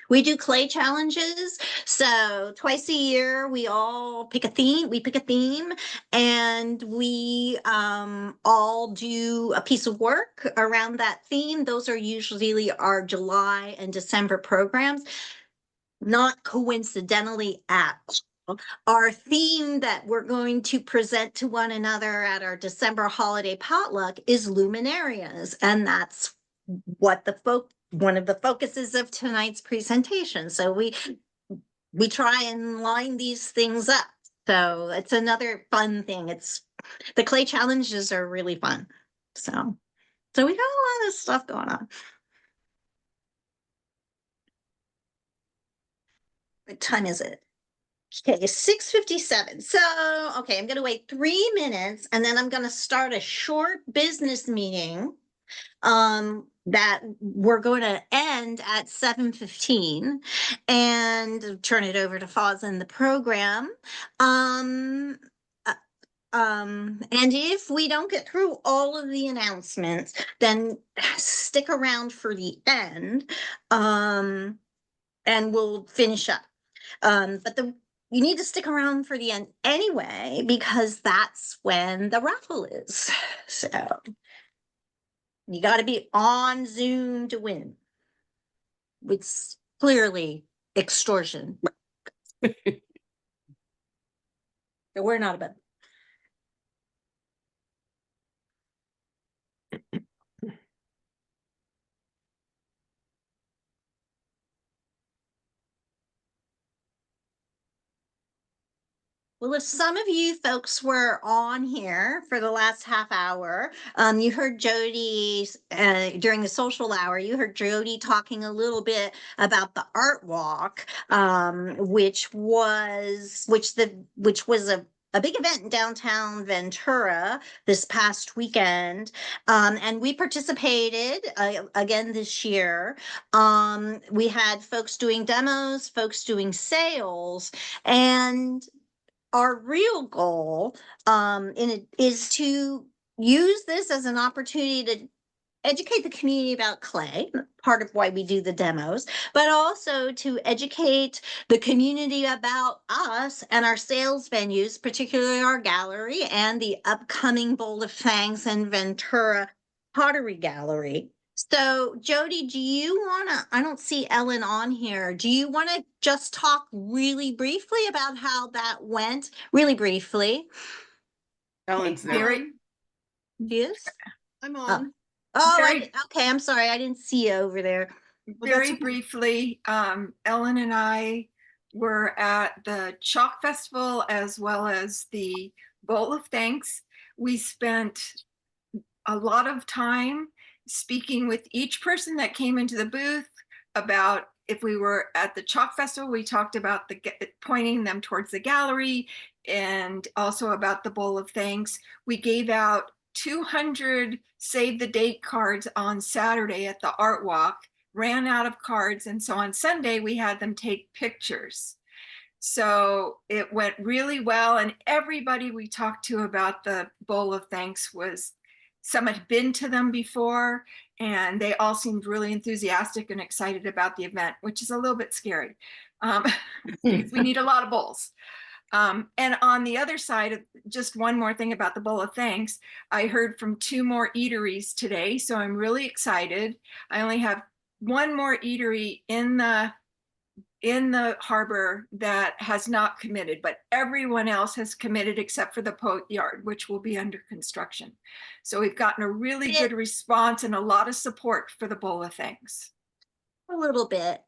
We do clay challenges. So twice a year, we all pick a theme. We pick a theme, and we all do a piece of work around that theme. Those are usually our July and December programs. Not coincidentally at our theme that we're going to present to one another at our December holiday potluck is Luminaries, and that's what one of the focuses of tonight's presentation. So we try and line these things up. So it's another fun thing. It's the clay challenges are really fun. So we got a lot of stuff going on. What time is it? Okay, 6:57. So, okay, I'm going to wait 3 minutes and then I'm going to start a short business meeting that we're going to end at 7:15 and turn it over to Foz in the program. And if we don't get through all of the announcements, then stick around for the end, and we'll finish up. But you need to stick around for the end anyway, because that's when the raffle is. So you got to be on Zoom to win. It's clearly extortion. So we're not about. Well, if some of you folks were on here for the last half hour, you heard Jody during the social hour, you heard Jody talking a little bit about the art walk, which was a big event in downtown Ventura this past weekend. And we participated again this year. We had folks doing demos, folks doing sales, and our real goal is to use this as an opportunity to educate the community about clay, part of why we do the demos, but also to educate the community about us and our sales venues, particularly our gallery and the upcoming Bowl of Fangs and Ventura Pottery Gallery. So Jody, I don't see Ellen on here. Do you want to just talk really briefly about how that went? Really briefly. Ellen's there. Yes. I'm on. Okay. I'm sorry. I didn't see you over there. Very briefly, Ellen and I were at the Chalk Festival as well as the Bowl of Thanks. We spent a lot of time speaking with each person that came into the booth about, if we were at the Chalk Festival, we talked about pointing them towards the gallery, and also about the Bowl of Thanks. We gave out 200 save the date cards on Saturday at the Art Walk, ran out of cards, and so on Sunday we had them take pictures. So it went really well, and everybody we talked to about the Bowl of Thanks some had been to them before, and they all seemed really enthusiastic and excited about the event, which is a little bit scary, because we need a lot of bowls. And on the other side, just one more thing about the Bowl of Thanks, I heard from 2 more eateries today, so I'm really excited. I only have 1 more eatery in the harbor that has not committed, but everyone else has committed except for the Poet Yard, which will be under construction. So we've gotten a really good response and a lot of support for the Bowl of Thanks. A little bit.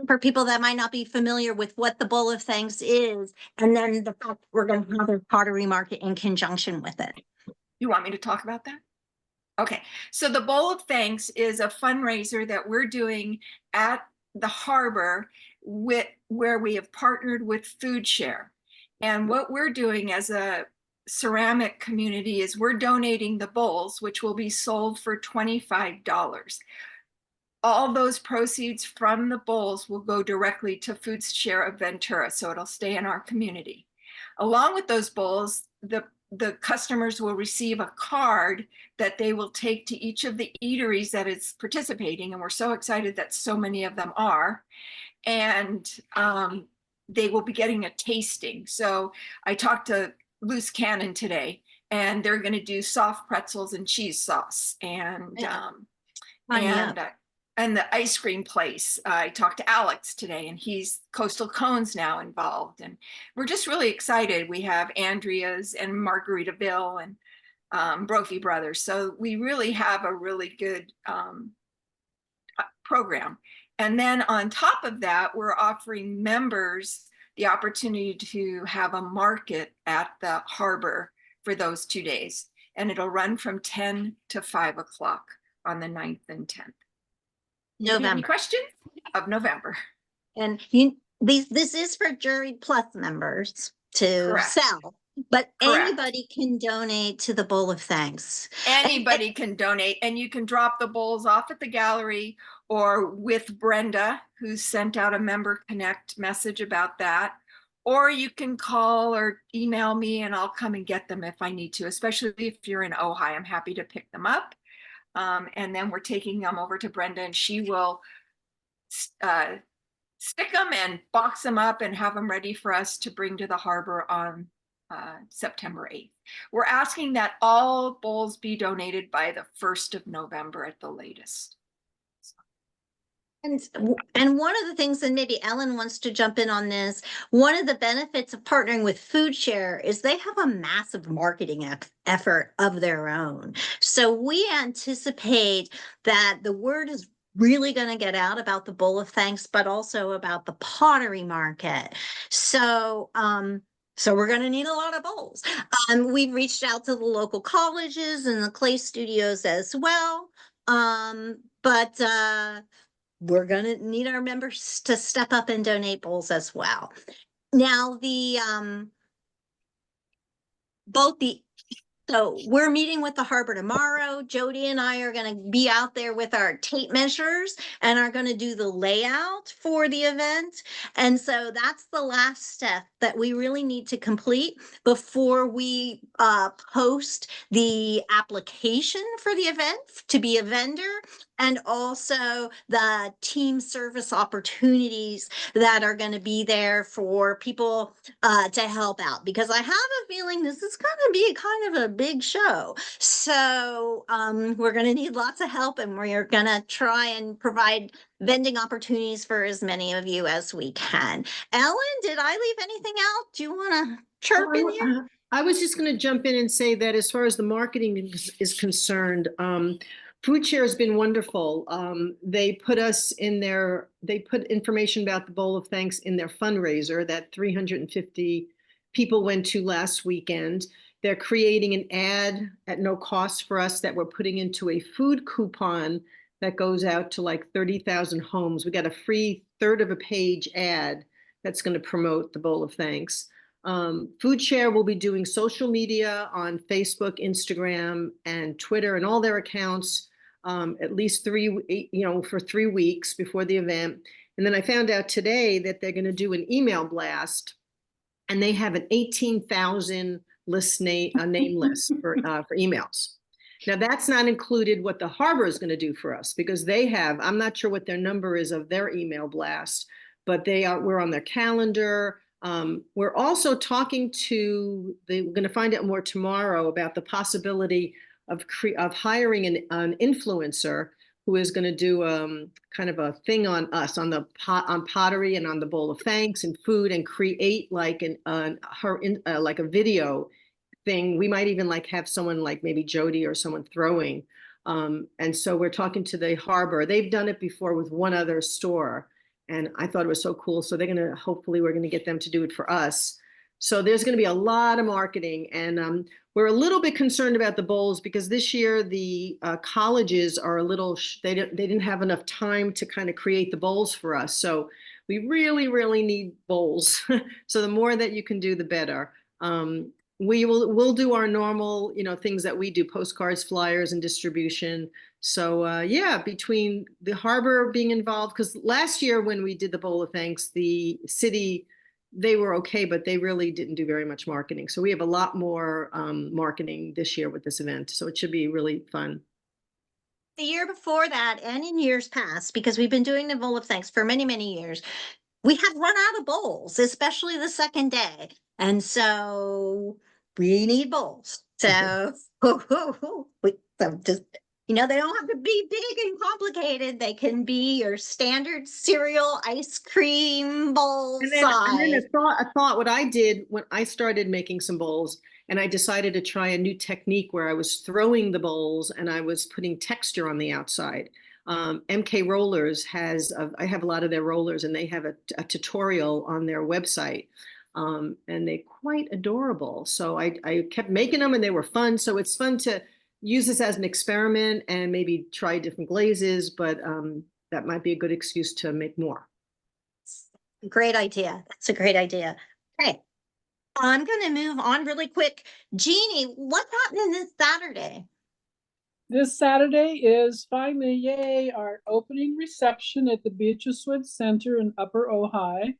For people that might not be familiar with what the Bowl of Thanks is, and then the fact we're going to have a pottery market in conjunction with it. You want me to talk about that? Okay, so the Bowl of Thanks is a fundraiser that we're doing at the harbor where we have partnered with Food Share. And what we're doing as a ceramic community is we're donating the bowls, which will be sold for $25. All those proceeds from the bowls will go directly to Food Share of Ventura, so it'll stay in our community. Along with those bowls, the the customers will receive a card that they will take to each of the eateries that is participating. And we're so excited that so many of them are. And they will be getting a tasting. So I talked to Loose Cannon today, and they're going to do soft pretzels and cheese sauce. And Sign me up. and the ice cream place. I talked to Alex today, and he's Coastal Cone's now involved. And we're just really excited. We have Andrea's and Margaritaville and Brophy Brothers. So we really have a really good program. And then on top of that, we're offering members the opportunity to have a market at the harbor for those 2 days. And it'll run from 10 to 5 o'clock on the 9th and 10th. November. Any questions? Of November. And this is for Jury Plus members to Correct. sell, but Correct. anybody can donate to the Bowl of Thanks. Anybody can donate, and you can drop the bowls off at the gallery or with Brenda, who sent out a Member Connect message about that. Or you can call or email me and I'll come and get them if I need to, especially if you're in Ojai. I'm happy to pick them up. And then we're taking them over to Brenda, and she will stick them and box them up and have them ready for us to bring to the harbor on September 8th. We're asking that all bowls be donated by the 1st of November at the latest. And one of the things, and maybe Ellen wants to jump in on this, one of the benefits of partnering with Food Share is they have a massive marketing effort of their own. So we anticipate that the word is really going to get out about the Bowl of Thanks, but also about the pottery market. So we're going to need a lot of bowls. We've reached out to the local colleges and the clay studios as well. But we're going to need our members to step up and donate bowls as well. Now, so we're meeting with the harbor tomorrow. Jody and I are going to be out there with our tape measures and are going to do the layout for the event. And so that's the last step that we really need to complete before we post the application for the event to be a vendor, and also the team service opportunities that are going to be there for people to help out, because I have a feeling this is going to be kind of a big show. So we're going to need lots of help, and we're going to try and provide vending opportunities for as many of you as we can. Ellen, did I leave anything out? Do you want to chirp in here? I was just going to jump in and say that as far as the marketing is concerned, Food Share has been wonderful. They put information about the Bowl of Thanks in their fundraiser that 350 people went to last weekend. They're creating an ad at no cost for us that we're putting into a food coupon that goes out to like 30,000 homes. We got a free 1/3 of a page ad that's going to promote the Bowl of Thanks. Food Share will be doing social media on Facebook, Instagram, and Twitter, and all their accounts at least for 3 weeks before the event. And then I found out today that they're going to do an email blast, and they have an 18,000 name list for emails. Now, that's not included what the harbor is going to do for us, because they have, I'm not sure what their number is of their email blast, but we're on their calendar. We're also talking we're going to find out more tomorrow about the possibility of hiring an influencer who is going to do kind of a thing on us, on pottery and on the Bowl of Thanks and food, and create like like a video thing. We might even like have someone like maybe Jody or someone throwing. And so we're talking to the harbor. They've done it before with one other store, and I thought it was so cool. So hopefully we're going to get them to do it for us. So there's going to be a lot of marketing, and we're a little bit concerned about the bowls, because this year the colleges are they didn't have enough time to kind of create the bowls for us. So we really, really need bowls. So the more that you can do, the better. We'll do our normal, things that we do: postcards, flyers, and distribution. So yeah, between the harbor being involved, because last year when we did the Bowl of Thanks, the city they were okay, but they really didn't do very much marketing. So we have a lot more marketing this year with this event. So it should be really fun. The year before that, and in years past, because we've been doing the Bowl of Thanks for many, many years, we had run out of bowls, especially the second day. And so we need bowls. So, so just, they don't have to be big and complicated. They can be your standard cereal ice cream bowl And then size. a thought what I did when I started making some bowls, and I decided to try a new technique where I was throwing the bowls and I was putting texture on the outside. MK Rollers I have a lot of their rollers, and they have a tutorial on their website. And they're quite adorable. So I kept making them, and they were fun. So it's fun to use this as an experiment and maybe try different glazes, but that might be a good excuse to make more. Great idea. That's a great idea. Okay. I'm going to move on really quick. Jeannie, what's happening this Saturday? This Saturday is finally, yay, our opening reception at the Beatrice Woods Center in Upper Ojai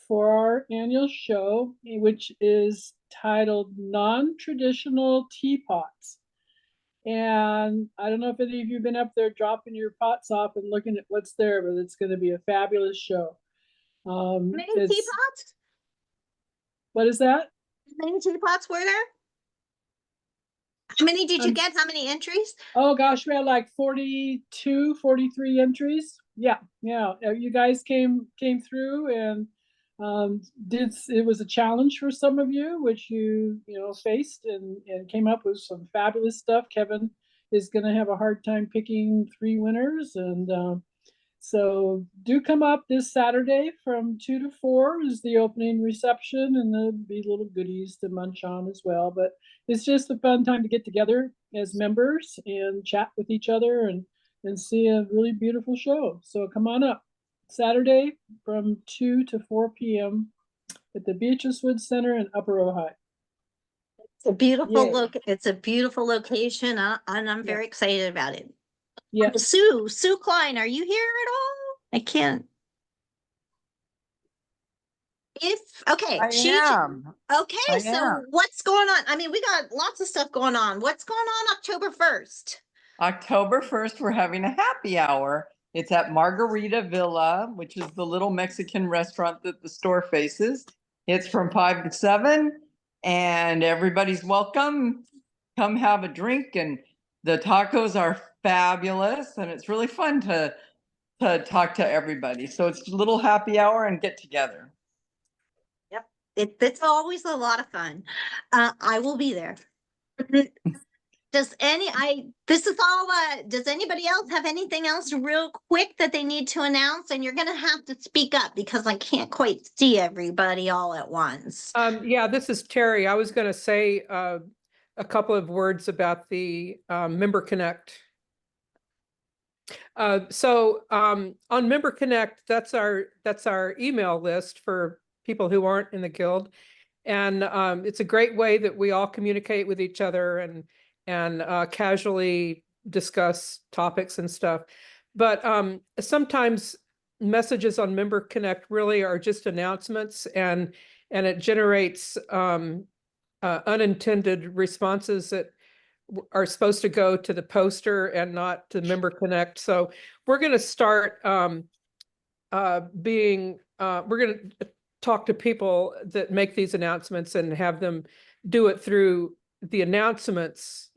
for our annual show, which is titled Non-Traditional Teapots. And I don't know if any of you have been up there dropping your pots off and looking at what's there, but it's going to be a fabulous show. Many It's, teapots? what is that? How many teapots were there? How many did you Um, get? How many entries? Oh gosh, we had like 42, 43 entries. Yeah, yeah. You guys came through and it was a challenge for some of you, which you faced and came up with some fabulous stuff. Kevin is going to have a hard time picking 3 winners, and so do come up this Saturday from 2 to 4 is the opening reception, and there'll be little goodies to munch on as well. But it's just a fun time to get together as members and chat with each other and see a really beautiful show. So come on up Saturday from 2 to 4 p.m. at the Beatrice Woods Center in Upper Ojai. It's a beautiful Yay. look. It's a beautiful location, and I'm Yeah. very excited about it. Yeah. Sue Klein, are you here at all? I can't. Okay, I am. okay, I so am. what's going on? I mean, we got lots of stuff going on. What's going on October 1st? October 1st, we're having a happy hour. It's at Margarita Villa, which is the little Mexican restaurant that the store faces. It's from 5 to 7, and everybody's welcome. Come have a drink, and the tacos are fabulous, and it's really fun to talk to everybody. So it's a little happy hour and get together. Yep, it's always a lot of fun. I will be there. Does anybody else have anything else real quick that they need to announce? And you're going to have to speak up because I can't quite see everybody all at once. Yeah, this is Terry. I was going to say a couple of words about the Member Connect. So on Member Connect, that's our email list for people who aren't in the guild, and it's a great way that we all communicate with each other and casually discuss topics and stuff. But sometimes messages on Member Connect really are just announcements, and it generates unintended responses that are supposed to go to the poster and not to Member Connect. So we're going to start we're going to talk to people that make these announcements and have them do it through the announcements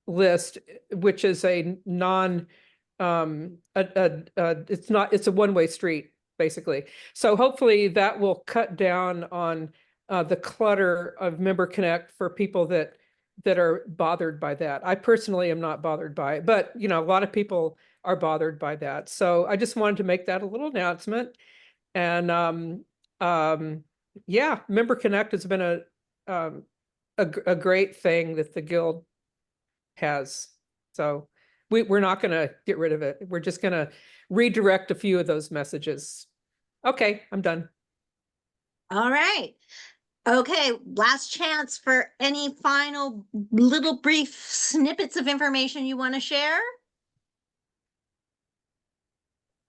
list, which is a it's a one-way street, basically. So hopefully that will cut down on the clutter of Member Connect for people that are bothered by that. I personally am not bothered by it, but a lot of people are bothered by that. So I just wanted to make that a little announcement. And yeah, Member Connect has been a great thing that the guild has. So we're not going to get rid of it. We're just going to redirect a few of those messages. Okay, I'm done. All right. Okay, last chance for any final little brief snippets of information you want to share.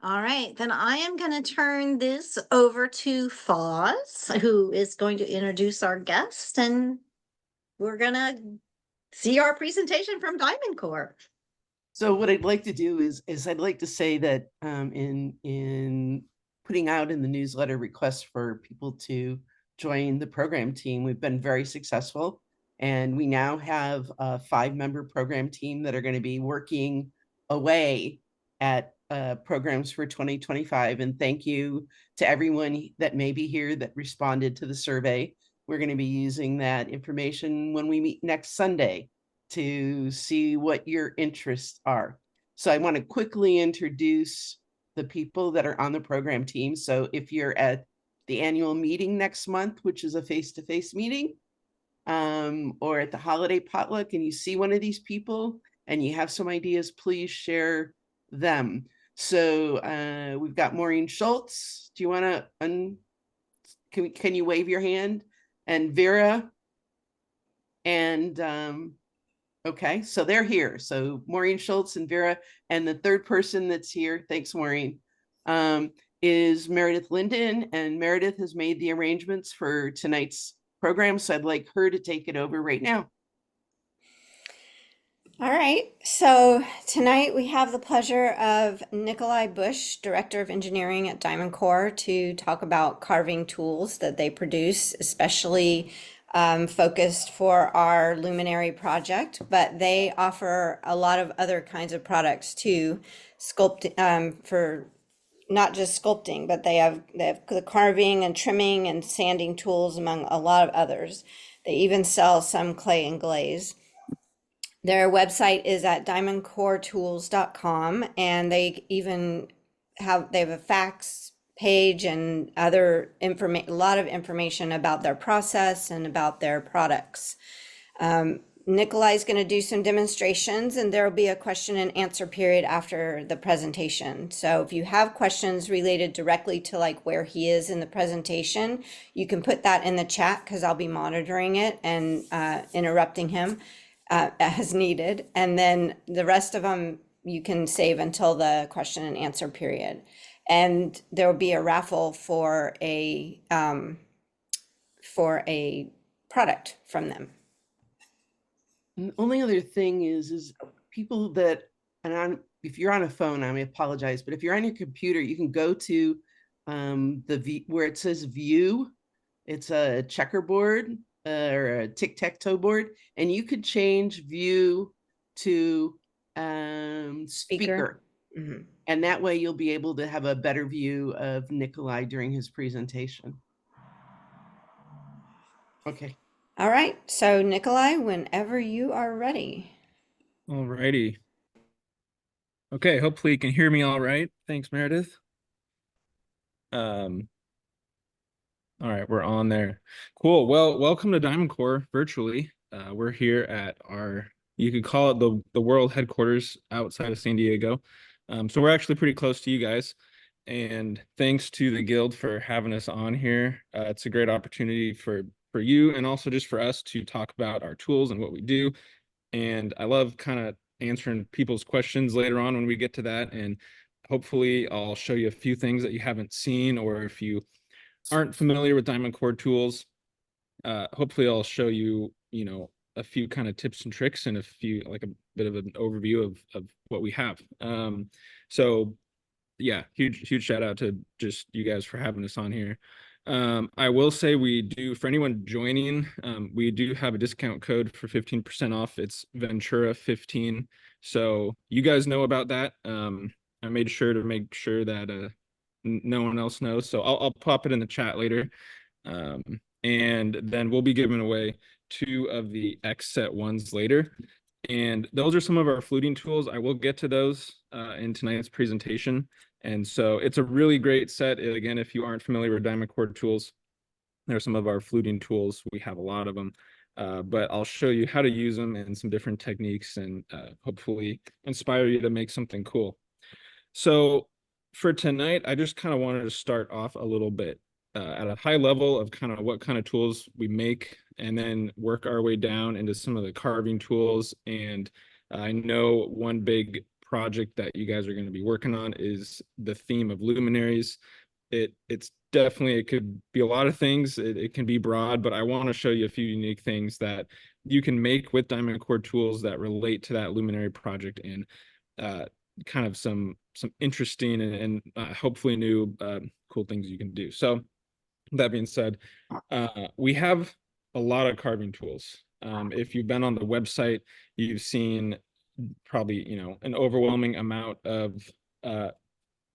All right, then I am going to turn this over to Foz, who is going to introduce our guest, and we're going to see our presentation from Diamond Corp. So what I'd like to do is I'd like to say that in putting out in the newsletter requests for people to join the program team, we've been very successful. And we now have a 5-member program team that are going to be working away at programs for 2025. And thank you to everyone that may be here that responded to the survey. We're going to be using that information when we meet next Sunday to see what your interests are. So I want to quickly introduce the people that are on the program team. So if you're at the annual meeting next month, which is a face-to-face meeting, or at the holiday potluck, and you see one of these people and you have some ideas, please share them. So we've got Maureen Schultz. Do you want to, can you wave your hand? And Vera and okay, so they're here. So Maureen Schultz and Vera, and the third person that's here, thanks Maureen, is Meredith Linden, and Meredith has made the arrangements for tonight's program. So I'd like her to take it over right now. All right, so tonight we have the pleasure of Nikolai Bush, Director of Engineering at Diamond Core, to talk about carving tools that they produce, especially focused for our Luminary project, but they offer a lot of other kinds of products too, for not just sculpting, but they have the carving and trimming and sanding tools among a lot of others. They even sell some clay and glaze. Their website is at diamondcoretools.com, and they even have a fax page and other information, a lot of information about their process and about their products. Nikolai's going to do some demonstrations, and there will be a question and answer period after the presentation. So if you have questions related directly to like where he is in the presentation, you can put that in the chat because I'll be monitoring it and interrupting him as needed. And then the rest of them you can save until the question and answer period. And there will be a raffle for a product from them. And the only other thing is people that, and if you're on a phone, I apologize, but if you're on your computer, you can go to where it says view. It's a checkerboard or a tic-tac-toe board, and you could change view to speaker. Mm-hmm. And that way you'll be able to have a better view of Nikolai during his presentation. Okay. All right, so Nikolai, whenever you are ready. All righty. Okay, hopefully you can hear me all right. Thanks, Meredith. All right, we're on there. Cool. Well, welcome to Diamond Core virtually. We're here at our, you could call it the world headquarters outside of San Diego. So we're actually pretty close to you guys. And thanks to the Guild for having us on here. It's a great opportunity for you and also just for us to talk about our tools and what we do. And I love kind of answering people's questions later on when we get to that. And hopefully I'll show you a few things that you haven't seen, or if you aren't familiar with Diamond Core tools, hopefully I'll show you, a few kind of tips and tricks and a few, like a bit of an overview of what we have. So yeah, huge shout out to just you guys for having us on here. I will say we do, for anyone joining, we do have a discount code for 15% off. It's Ventura 15. So you guys know about that. I made sure to make sure that no one else knows. So I'll pop it in the chat later. And then we'll be giving away 2 of the X set ones later. And those are some of our fluting tools. I will get to those in tonight's presentation. And so it's a really great set. Again, if you aren't familiar with Diamond Core tools, there are some of our fluting tools. We have a lot of them, but I'll show you how to use them and some different techniques, and hopefully inspire you to make something cool. So for tonight, I just kind of wanted to start off a little bit at a high level of kind of what kind of tools we make, and then work our way down into some of the carving tools. And I know one big project that you guys are going to be working on is the theme of luminaries. It's definitely, it could be a lot of things. It can be broad, but I want to show you a few unique things that you can make with Diamond Core tools that relate to that luminary project, and kind of some interesting and hopefully new cool things you can do. So that being said, we have a lot of carving tools. If you've been on the website, you've seen probably, an overwhelming amount of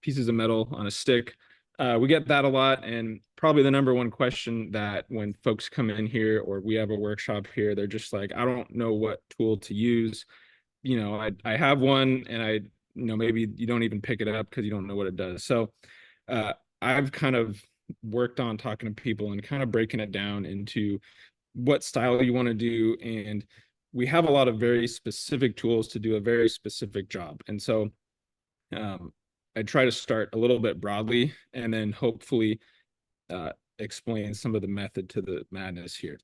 pieces of metal on a stick. We get that a lot, and probably the number one question that when folks come in here or we have a workshop here, they're just like, I don't know what tool to use. I have one, and maybe you don't even pick it up because you don't know what it does. So I've kind of worked on talking to people and kind of breaking it down into what style you want to do. And we have a lot of very specific tools to do a very specific job. And so I try to start a little bit broadly and then hopefully explain some of the method to the madness here.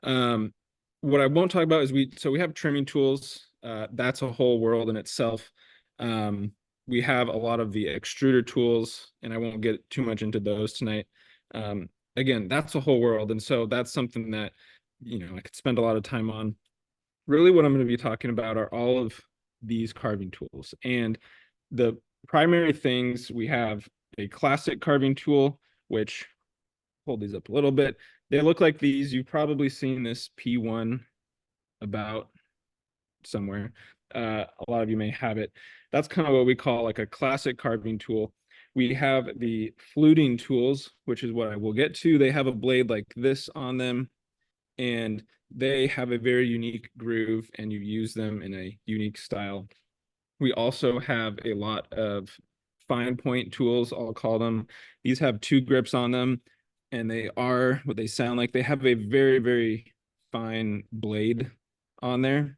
What I won't talk about is we have trimming tools. That's a whole world in itself. We have a lot of the extruder tools, and I won't get too much into those tonight. Again, that's a whole world. And so that's something that, I could spend a lot of time on. Really what I'm going to be talking about are all of these carving tools. And the primary things, we have a classic carving tool, which, hold these up a little bit. They look like these. You've probably seen this P1 about somewhere. A lot of you may have it. That's kind of what we call like a classic carving tool. We have the fluting tools, which is what I will get to. They have a blade like this on them, and they have a very unique groove, and you use them in a unique style. We also have a lot of fine point tools, I'll call them. These have 2 grips on them, and they are what they sound like. They have a very, very fine blade on there.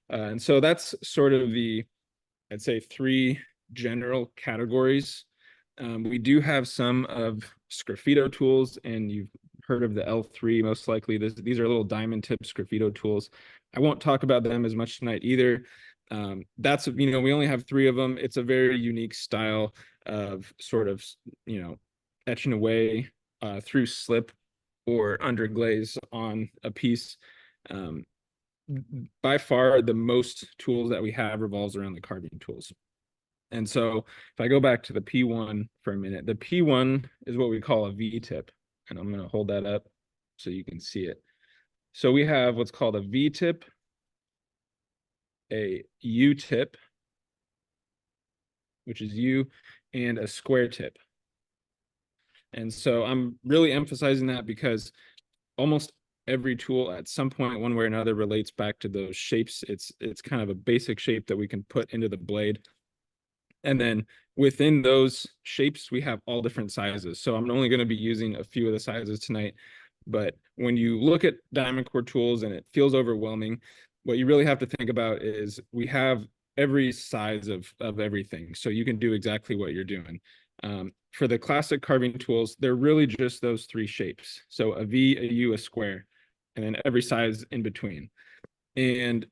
And so that's sort of I'd say 3 general categories. We do have some of sgraffito tools, and you've heard of the L3 most likely. These are little diamond tip sgraffito tools. I won't talk about them as much tonight either. That's, we only have 3 of them. It's a very unique style of sort of, etching away through slip or under glaze on a piece. By far the most tools that we have revolves around the carving tools. And so if I go back to the P1 for a minute, the P1 is what we call a V-tip. And I'm going to hold that up so you can see it. So we have what's called a V-tip, a U-tip, which is U, and a square tip. And so I'm really emphasizing that because almost every tool at some point, one way or another, relates back to those shapes. It's kind of a basic shape that we can put into the blade. And then within those shapes, we have all different sizes. So I'm only going to be using a few of the sizes tonight. But when you look at Diamond Core tools and it feels overwhelming, what you really have to think about is we have every size of everything. So you can do exactly what you're doing. For the classic carving tools, they're really just those 3 shapes. So a V, a U, a square, and then every size in between. And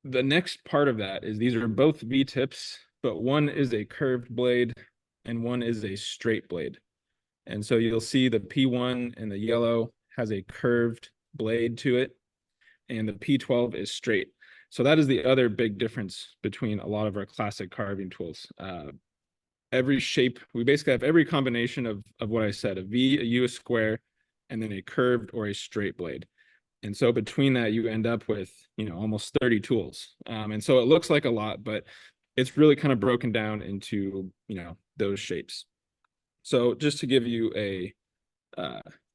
the next part of that is these are both V tips, but one is a curved blade and one is a straight blade. And so you'll see the P1 in the yellow has a curved blade to it, and the P12 is straight. So that is the other big difference between a lot of our classic carving tools. Every shape, we basically have every combination of what I said, a V, a U, a square, and then a curved or a straight blade. And so between that, you end up with, almost 30 tools. And so it looks like a lot, but it's really kind of broken down into, those shapes. So just to give you a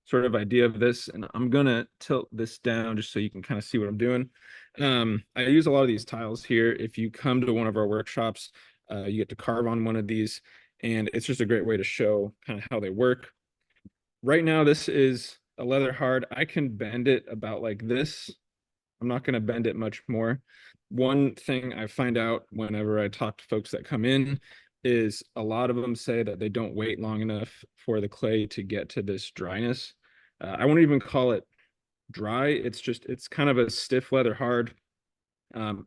sort of idea of this, and I'm going to tilt this down just so you can kind of see what I'm doing. I use a lot of these tiles here. If you come to one of our workshops, you get to carve on one of these, and it's just a great way to show kind of how they work. Right now, this is a leather hard. I can bend it about like this. I'm not going to bend it much more. One thing I find out whenever I talk to folks that come in is a lot of them say that they don't wait long enough for the clay to get to this dryness. I won't even call it dry. It's kind of a stiff leather hard.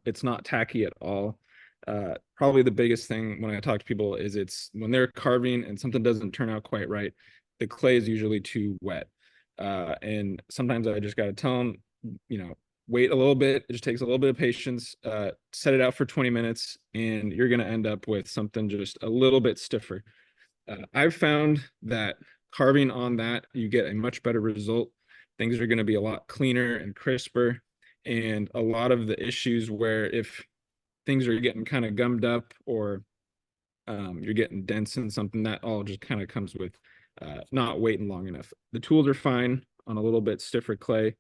It's not tacky at all. Probably the biggest thing when I talk to people is it's when they're carving and something doesn't turn out quite right, the clay is usually too wet. And sometimes I just got to tell them, wait a little bit. It just takes a little bit of patience. Set it out for 20 minutes and you're going to end up with something just a little bit stiffer. I've found that carving on that, you get a much better result. Things are going to be a lot cleaner and crisper. And a lot of the issues where if things are getting kind of gummed up or you're getting dense in something, that all just kind of comes with not waiting long enough. The tools are fine on a little bit stiffer clay.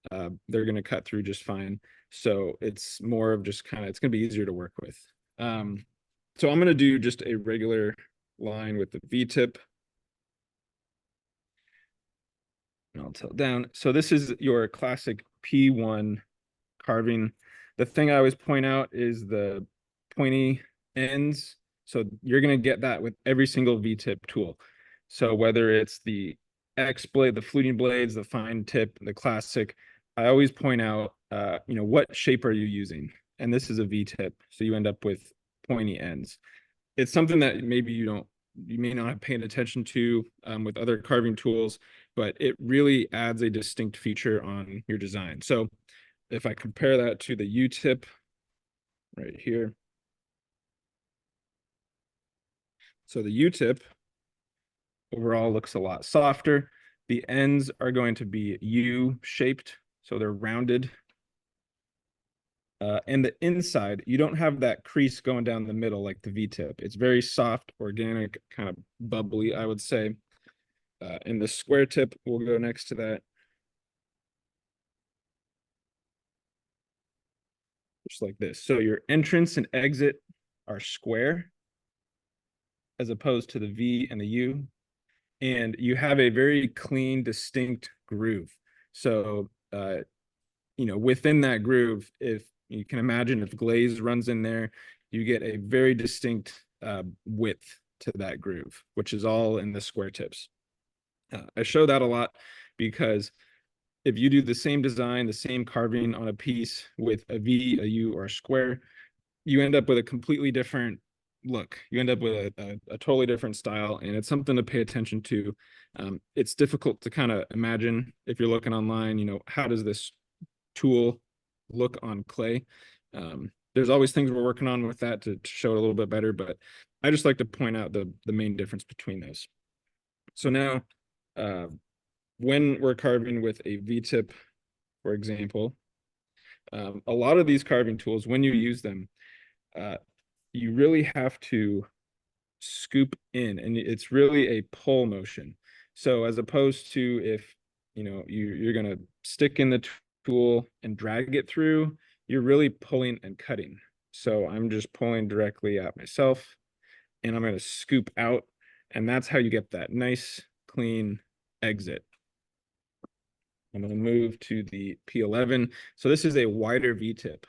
They're going to cut through just fine. So it's more of just kind of, it's going to be easier to work with. So I'm going to do just a regular line with the V-tip. And I'll tilt down. So this is your classic P1 carving. The thing I always point out is the pointy ends. So you're going to get that with every single V-tip tool. So whether it's the X blade, the fluting blades, the fine tip, the classic, I always point out, what shape are you using? And this is a V-tip. So you end up with pointy ends. It's something that maybe you may not have paid attention to with other carving tools, but it really adds a distinct feature on your design. So if I compare that to the U-tip right here. So the U-tip overall looks a lot softer. The ends are going to be U-shaped, so they're rounded. And the inside, you don't have that crease going down the middle like the V-tip. It's very soft, organic, kind of bubbly, I would say. And the square tip will go next to that. Just like this. So your entrance and exit are square as opposed to the V and the U. And you have a very clean, distinct groove. So, within that groove, if you can imagine if glaze runs in there, you get a very distinct width to that groove, which is all in the square tips. I show that a lot because if you do the same design, the same carving on a piece with a V, a U, or a square, you end up with a completely different look. You end up with a totally different style, and it's something to pay attention to. It's difficult to kind of imagine if you're looking online, how does this tool look on clay? There's always things we're working on with that to show it a little bit better, but I just like to point out the main difference between those. So now, when we're carving with a V-tip, for example, a lot of these carving tools, when you use them, you really have to scoop in, and it's really a pull motion. So as opposed to if you're going to stick in the tool and drag it through, you're really pulling and cutting. So I'm just pulling directly at myself, and I'm going to scoop out, and that's how you get that nice clean exit. I'm going to move to the P11. So this is a wider V-tip.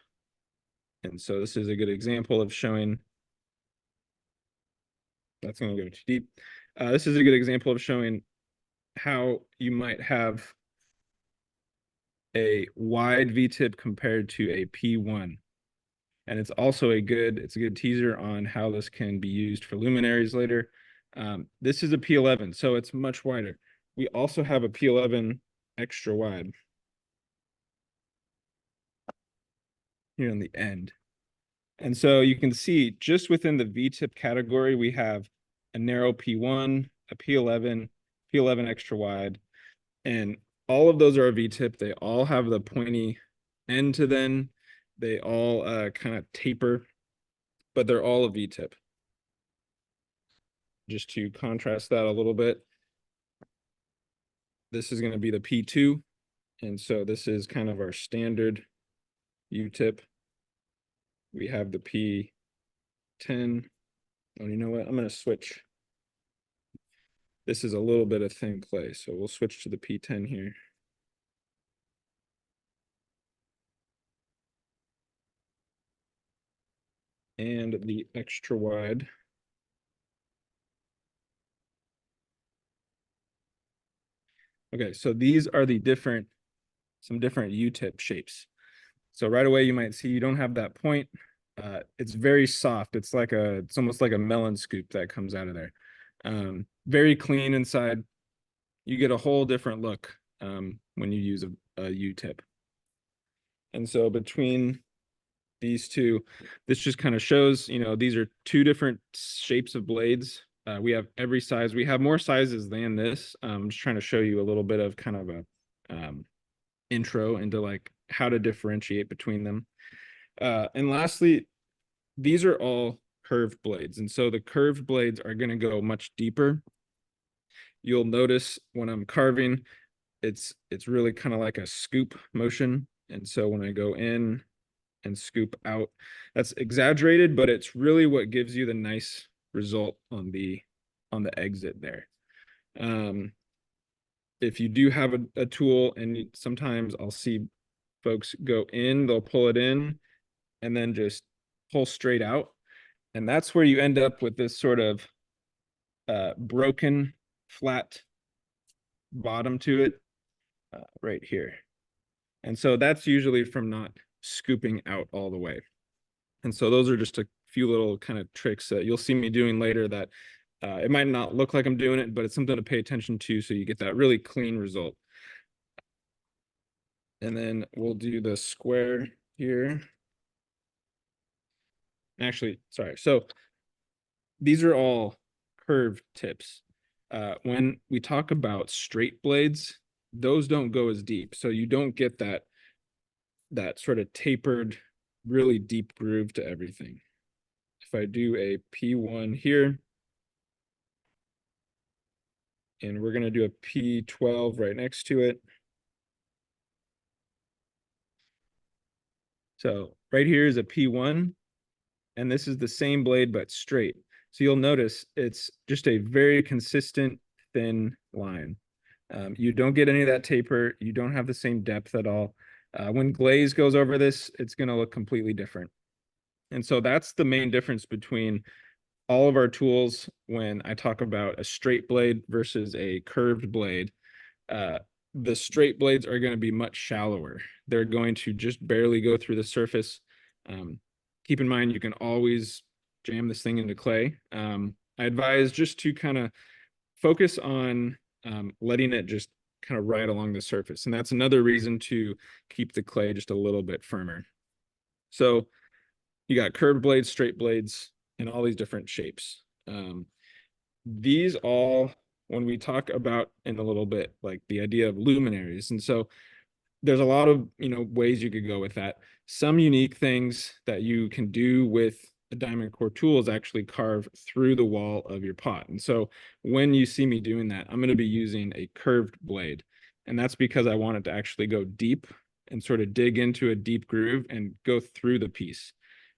And so this is a good example of showing, that's going to go too deep. This is a good example of showing how you might have a wide V-tip compared to a P1. And it's also a good teaser on how this can be used for luminaries later. This is a P11, so it's much wider. We also have a P11 extra wide here on the end. And so you can see just within the V-tip category, we have a narrow P1, a P11, P11 extra wide, and all of those are a V-tip. They all have the pointy end to them. They all kind of taper, but they're all a V-tip. Just to contrast that a little bit, this is going to be the P2. And so this is kind of our standard U-tip. We have the P10. Oh, you know what? I'm going to switch. This is a little bit of thin clay, so we'll switch to the P10 here. And the extra wide. Okay, so these are the some different U-tip shapes. So right away, you might see you don't have that point. It's very soft. It's almost like a melon scoop that comes out of there. Very clean inside. You get a whole different look when you use a U-tip. And so between these two, this just kind of shows, these are two different shapes of blades. We have every size. We have more sizes than this. I'm just trying to show you a little bit of kind of a intro into like how to differentiate between them. And lastly, these are all curved blades. And so the curved blades are going to go much deeper. You'll notice when I'm carving, it's really kind of like a scoop motion. And so when I go in and scoop out, that's exaggerated, but it's really what gives you the nice result on the exit there. If you do have a tool, and sometimes I'll see folks go in, they'll pull it in and then just pull straight out. And that's where you end up with this sort of broken, flat bottom to it right here. And so that's usually from not scooping out all the way. And so those are just a few little kind of tricks that you'll see me doing later that it might not look like I'm doing it, but it's something to pay attention to so you get that really clean result. And then we'll do the square here. Actually, sorry. So these are all curved tips. When we talk about straight blades, those don't go as deep. So you don't get that sort of tapered, really deep groove to everything. If I do a P1 here, and we're going to do a P12 right next to it. So right here is a P1, and this is the same blade, but straight. So you'll notice it's just a very consistent, thin line. You don't get any of that taper. You don't have the same depth at all. When glaze goes over this, it's going to look completely different. And so that's the main difference between all of our tools when I talk about a straight blade versus a curved blade. The straight blades are going to be much shallower. They're going to just barely go through the surface. Keep in mind, you can always jam this thing into clay. I advise just to kind of focus on letting it just kind of ride along the surface. And that's another reason to keep the clay just a little bit firmer. So you got curved blades, straight blades, and all these different shapes. These all, when we talk about in a little bit, like the idea of luminaries. And so there's a lot of, ways you could go with that. Some unique things that you can do with a diamond core tool is actually carve through the wall of your pot. And so when you see me doing that, I'm going to be using a curved blade. And that's because I want it to actually go deep and sort of dig into a deep groove and go through the piece.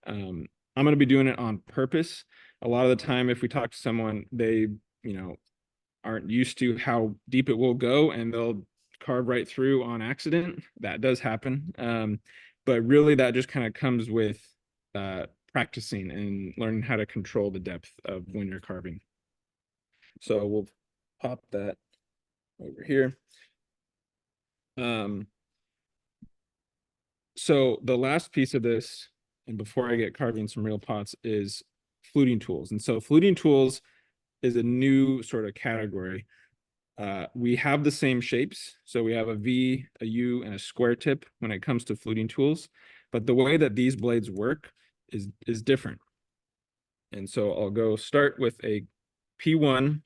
I'm going to be doing it on purpose. A lot of the time, if we talk to someone, they, aren't used to how deep it will go and they'll carve right through on accident. That does happen. But really that just kind of comes with practicing and learning how to control the depth of when you're carving. So we'll pop that over here. So the last piece of this, and before I get carving some real pots, is fluting tools. And so fluting tools is a new sort of category. We have the same shapes. So we have a V, a U, and a square tip when it comes to fluting tools. But the way that these blades work is different. And so I'll go start with a P1.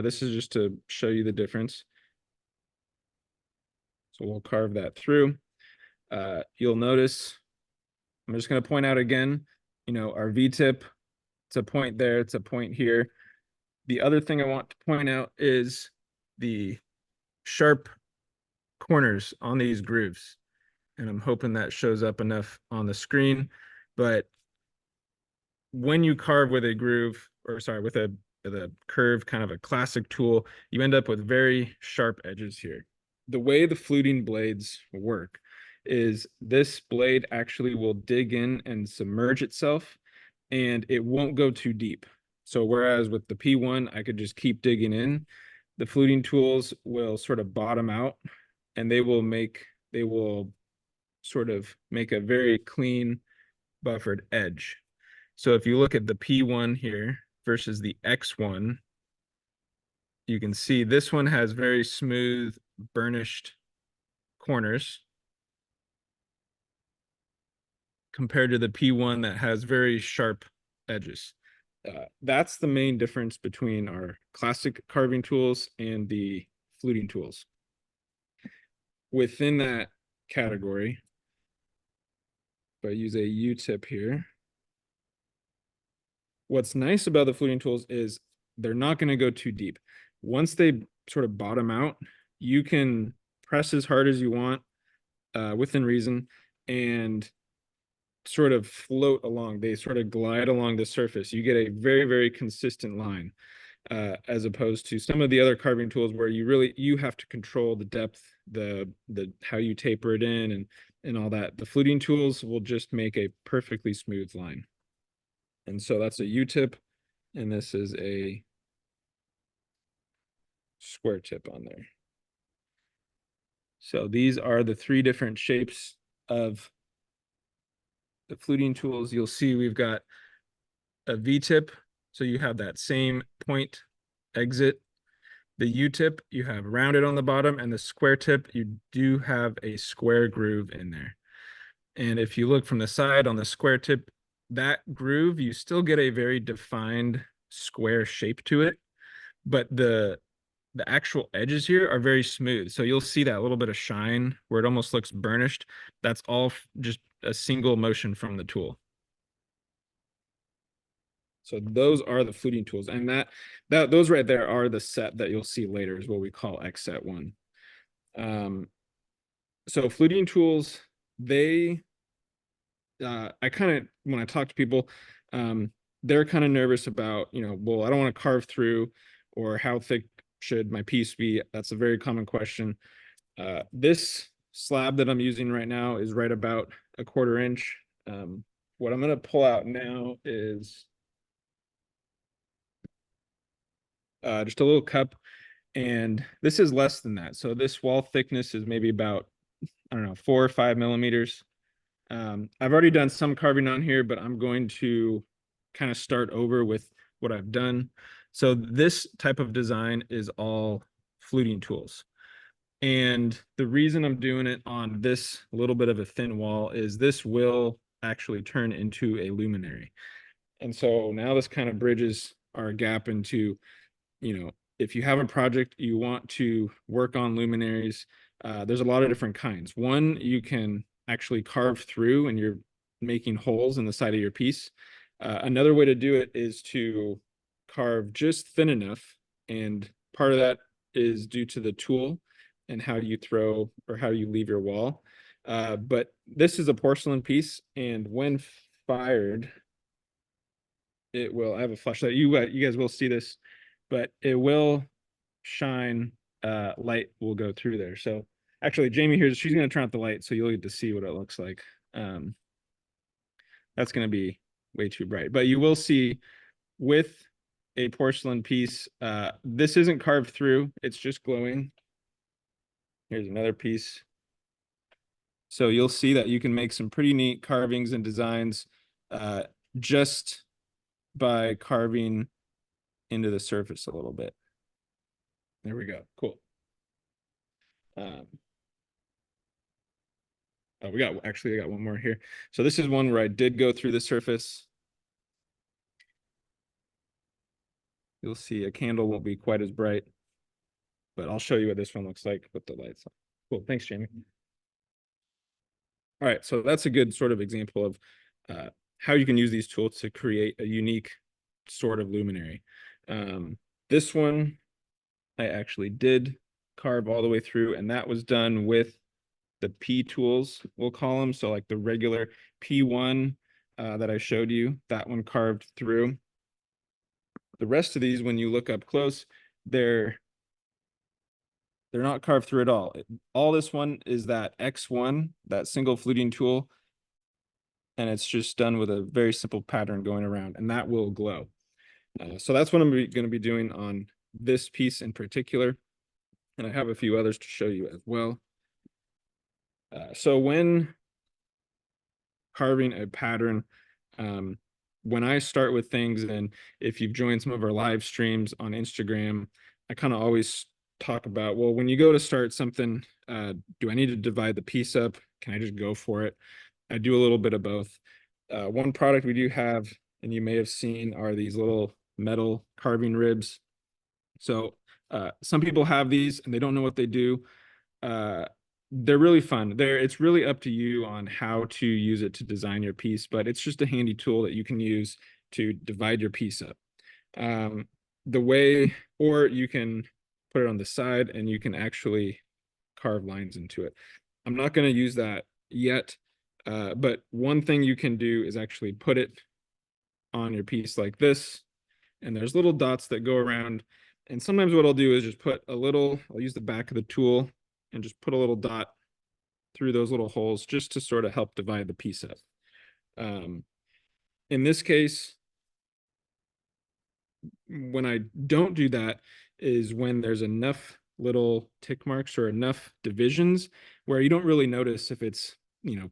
This is just to show you the difference. So we'll carve that through. You'll notice, I'm just going to point out again, our V tip, it's a point there, it's a point here. The other thing I want to point out is the sharp corners on these grooves. And I'm hoping that shows up enough on the screen. But when you carve with a groove, or sorry, with a curve, kind of a classic tool, you end up with very sharp edges here. The way the fluting blades work is this blade actually will dig in and submerge itself, and it won't go too deep. So whereas with the P1, I could just keep digging in, the fluting tools will sort of bottom out, and they will sort of make a very clean buffered edge. So if you look at the P1 here versus the X1, you can see this one has very smooth burnished corners compared to the P1 that has very sharp edges. That's the main difference between our classic carving tools and the fluting tools. Within that category, if I use a U-tip here, what's nice about the fluting tools is they're not going to go too deep. Once they sort of bottom out, you can press as hard as you want within reason and sort of float along. They sort of glide along the surface. You get a very, very consistent line as opposed to some of the other carving tools where you have to control the depth, the how you taper it in and all that. The fluting tools will just make a perfectly smooth line. And so that's a U-tip, and this is a square tip on there. So these are the three different shapes of the fluting tools. You'll see we've got a V-tip, so you have that same point exit. The U-tip, you have rounded on the bottom, and the square tip, you do have a square groove in there. And if you look from the side on the square tip, that groove, you still get a very defined square shape to it, but the actual edges here are very smooth. So you'll see that little bit of shine where it almost looks burnished. That's all just a single motion from the tool. So those are the fluting tools, and those right there are the set that you'll see later is what we call X set 1. So fluting tools, they I kind of, when I talk to people, they're kind of nervous about, well, I don't want to carve through, or how thick should my piece be? That's a very common question. This slab that I'm using right now is right about 1/4 inch. What I'm going to pull out now is just a little cup, and this is less than that. So this wall thickness is maybe about, I don't know, 4 or 5 millimeters. I've already done some carving on here, but I'm going to kind of start over with what I've done. So this type of design is all fluting tools. And the reason I'm doing it on this little bit of a thin wall is this will actually turn into a luminary. And so now this kind of bridges our gap into, if you have a project you want to work on luminaries, there's a lot of different kinds. One, you can actually carve through and you're making holes in the side of your piece. Another way to do it is to carve just thin enough, and part of that is due to the tool and how you throw or how you leave your wall. But this is a porcelain piece, and when fired, it will, I have a flashlight. You guys will see this, but it will shine. Light will go through there. So actually, Jamie here, she's going to turn out the light, so you'll get to see what it looks like. That's going to be way too bright, but you will see with a porcelain piece, this isn't carved through, it's just glowing. Here's another piece. So you'll see that you can make some pretty neat carvings and designs just by carving into the surface a little bit. There we go. Cool. Oh, I got one more here. So this is one where I did go through the surface. You'll see a candle won't be quite as bright, but I'll show you what this one looks like with the lights on. Cool. Thanks, Jamie. All right. So that's a good sort of example of how you can use these tools to create a unique sort of luminary. This one I actually did carve all the way through, and that was done with the P tools, we'll call them. So like the regular P1 that I showed you, that one carved through. The rest of these, when you look up close, they're not carved through at all. All this one is that X1, that single fluting tool, and it's just done with a very simple pattern going around, and that will glow. So that's what I'm going to be doing on this piece in particular, and I have a few others to show you as well. So when carving a pattern, when I start with things, and if you've joined some of our live streams on Instagram, I kind of always talk about, well, when you go to start something, do I need to divide the piece up? Can I just go for it? I do a little bit of both. One product we do have, and you may have seen, are these little metal carving ribs. So some people have these and they don't know what they do. They're really fun. It's really up to you on how to use it to design your piece, but it's just a handy tool that you can use to divide your piece up. Or you can put it on the side and you can actually carve lines into it. I'm not going to use that yet, but one thing you can do is actually put it on your piece like this, and there's little dots that go around. And sometimes what I'll do is just I'll use the back of the tool and just put a little dot through those little holes just to sort of help divide the piece up. In this case, when I don't do that is when there's enough little tick marks or enough divisions where you don't really notice if it's,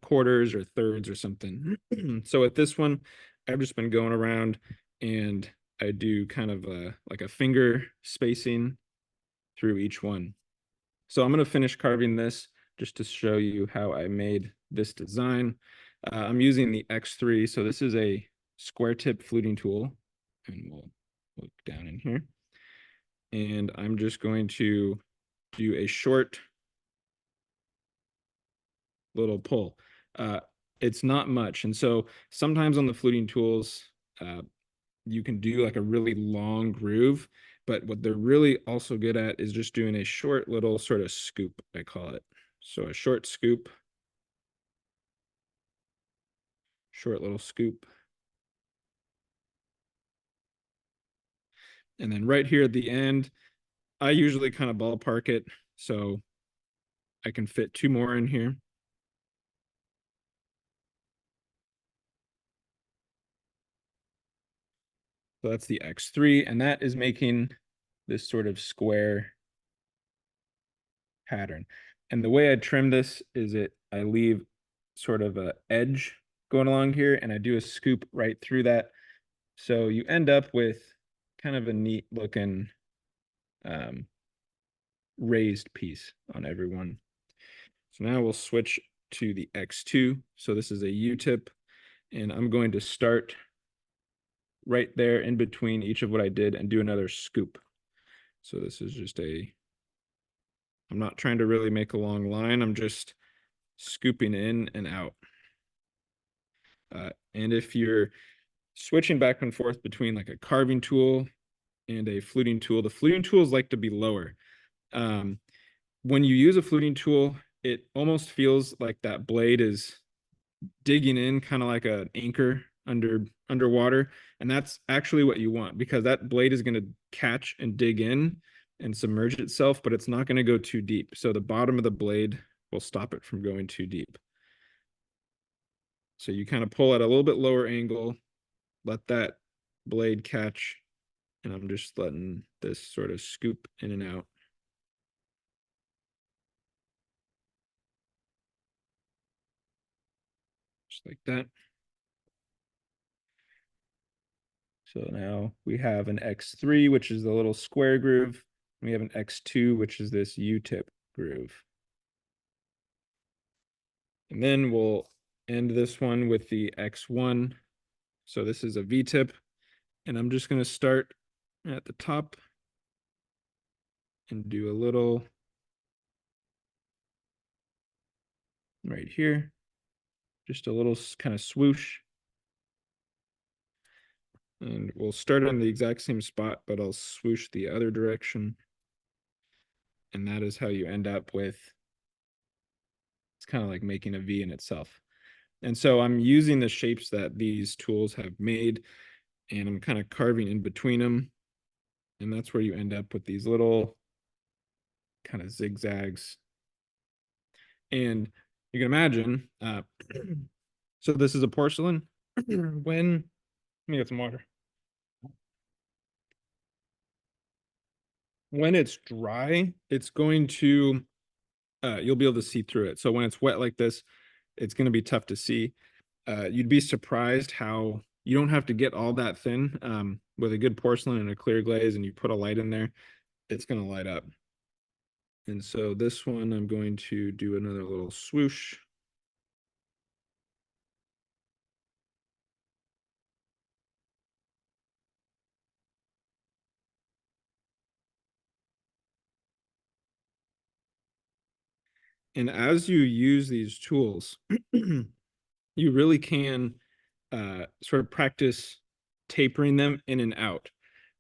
quarters or thirds or something. So at this one, I've just been going around and I do kind of like a finger spacing through each one. So I'm going to finish carving this just to show you how I made this design. I'm using the X3. So this is a square tip fluting tool, and we'll look down in here. And I'm just going to do a short little pull. It's not much. And so sometimes on the fluting tools, you can do like a really long groove, but what they're really also good at is just doing a short little sort of scoop, I call it. So a short scoop, short little scoop. And then right here at the end, I usually kind of ballpark it so I can fit 2 more in here. So that's the X3, and that is making this sort of square pattern. And the way I trim this is I leave sort of a edge going along here, and I do a scoop right through that. So you end up with kind of a neat looking raised piece on every one. So now we'll switch to the X2. So this is a U-tip, and I'm going to start right there in between each of what I did and do another scoop. So this is just I'm not trying to really make a long line. I'm just scooping in and out. And if you're switching back and forth between like a carving tool and a fluting tool, the fluting tools like to be lower. When you use a fluting tool, it almost feels like that blade is digging in, kind of like an anchor underwater. And that's actually what you want, because that blade is going to catch and dig in and submerge itself, but it's not going to go too deep. So the bottom of the blade will stop it from going too deep. So you kind of pull at a little bit lower angle, let that blade catch, and I'm just letting this sort of scoop in and out. Just like that. So now we have an X3, which is the little square groove. And we have an X2, which is this U-tip groove. And then we'll end this one with the X1. So this is a V-tip. And I'm just going to start at the top and do a little right here. Just a little kind of swoosh. And we'll start on the exact same spot, but I'll swoosh the other direction. And that is how you end up with, it's kind of like making a V in itself. And so I'm using the shapes that these tools have made, and I'm kind of carving in between them. And that's where you end up with these little kind of zigzags. And you can imagine, so this is a porcelain. Let me get some water. When it's dry, it's going to, you'll be able to see through it. So when it's wet like this, it's going to be tough to see. You'd be surprised how you don't have to get all that thin. With a good porcelain and a clear glaze, and you put a light in there, it's going to light up. And so this one, I'm going to do another little swoosh. And as you use these tools, you really can sort of practice tapering them in and out.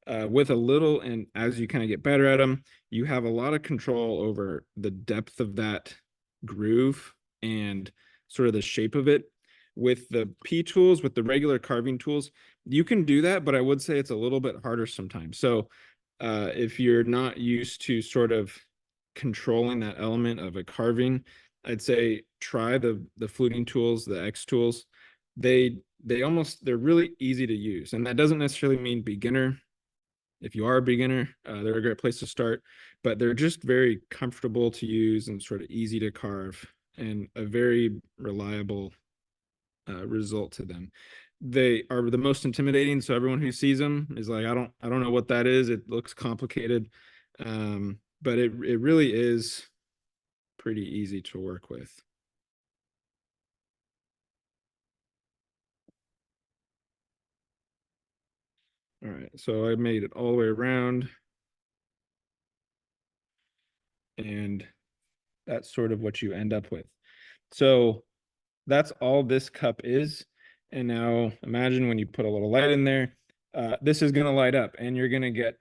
With a little, and as you kind of get better at them, you have a lot of control over the depth of that groove and sort of the shape of it. With the P tools, with the regular carving tools, you can do that, but I would say it's a little bit harder sometimes. So if you're not used to sort of controlling that element of a carving, I'd say try the fluting tools, the X tools. They're really easy to use, and that doesn't necessarily mean beginner. If you are a beginner, they're a great place to start, but they're just very comfortable to use and sort of easy to carve, and a very reliable result to them. They are the most intimidating, so everyone who sees them is like, I don't know what that is. It looks complicated, but it really is pretty easy to work with. All right, so I made it all the way around, and that's sort of what you end up with. So that's all this cup is. And now imagine when you put a little light in there, this is going to light up, and you're going to get,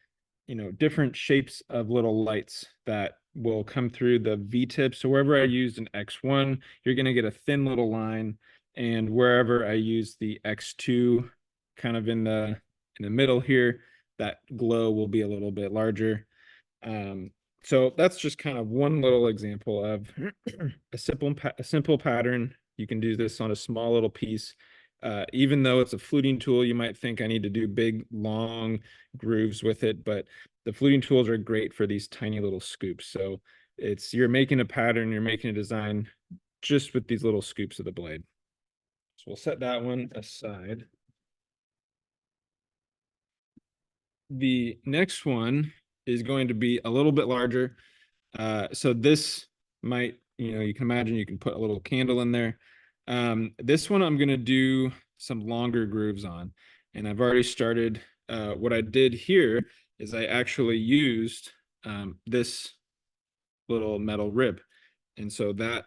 different shapes of little lights that will come through the V-tip. So wherever I used an X1, you're going to get a thin little line. And wherever I use the X2, kind of in the middle here, that glow will be a little bit larger. So that's just kind of one little example of a simple pattern. You can do this on a small little piece. Even though it's a fluting tool, you might think I need to do big, long grooves with it, but the fluting tools are great for these tiny little scoops. So you're making a pattern, you're making a design just with these little scoops of the blade. So we'll set that one aside. The next one is going to be a little bit larger. So this might, you can imagine you can put a little candle in there. This one I'm going to do some longer grooves on, and I've already started. What I did here is I actually used this little metal rib, and so that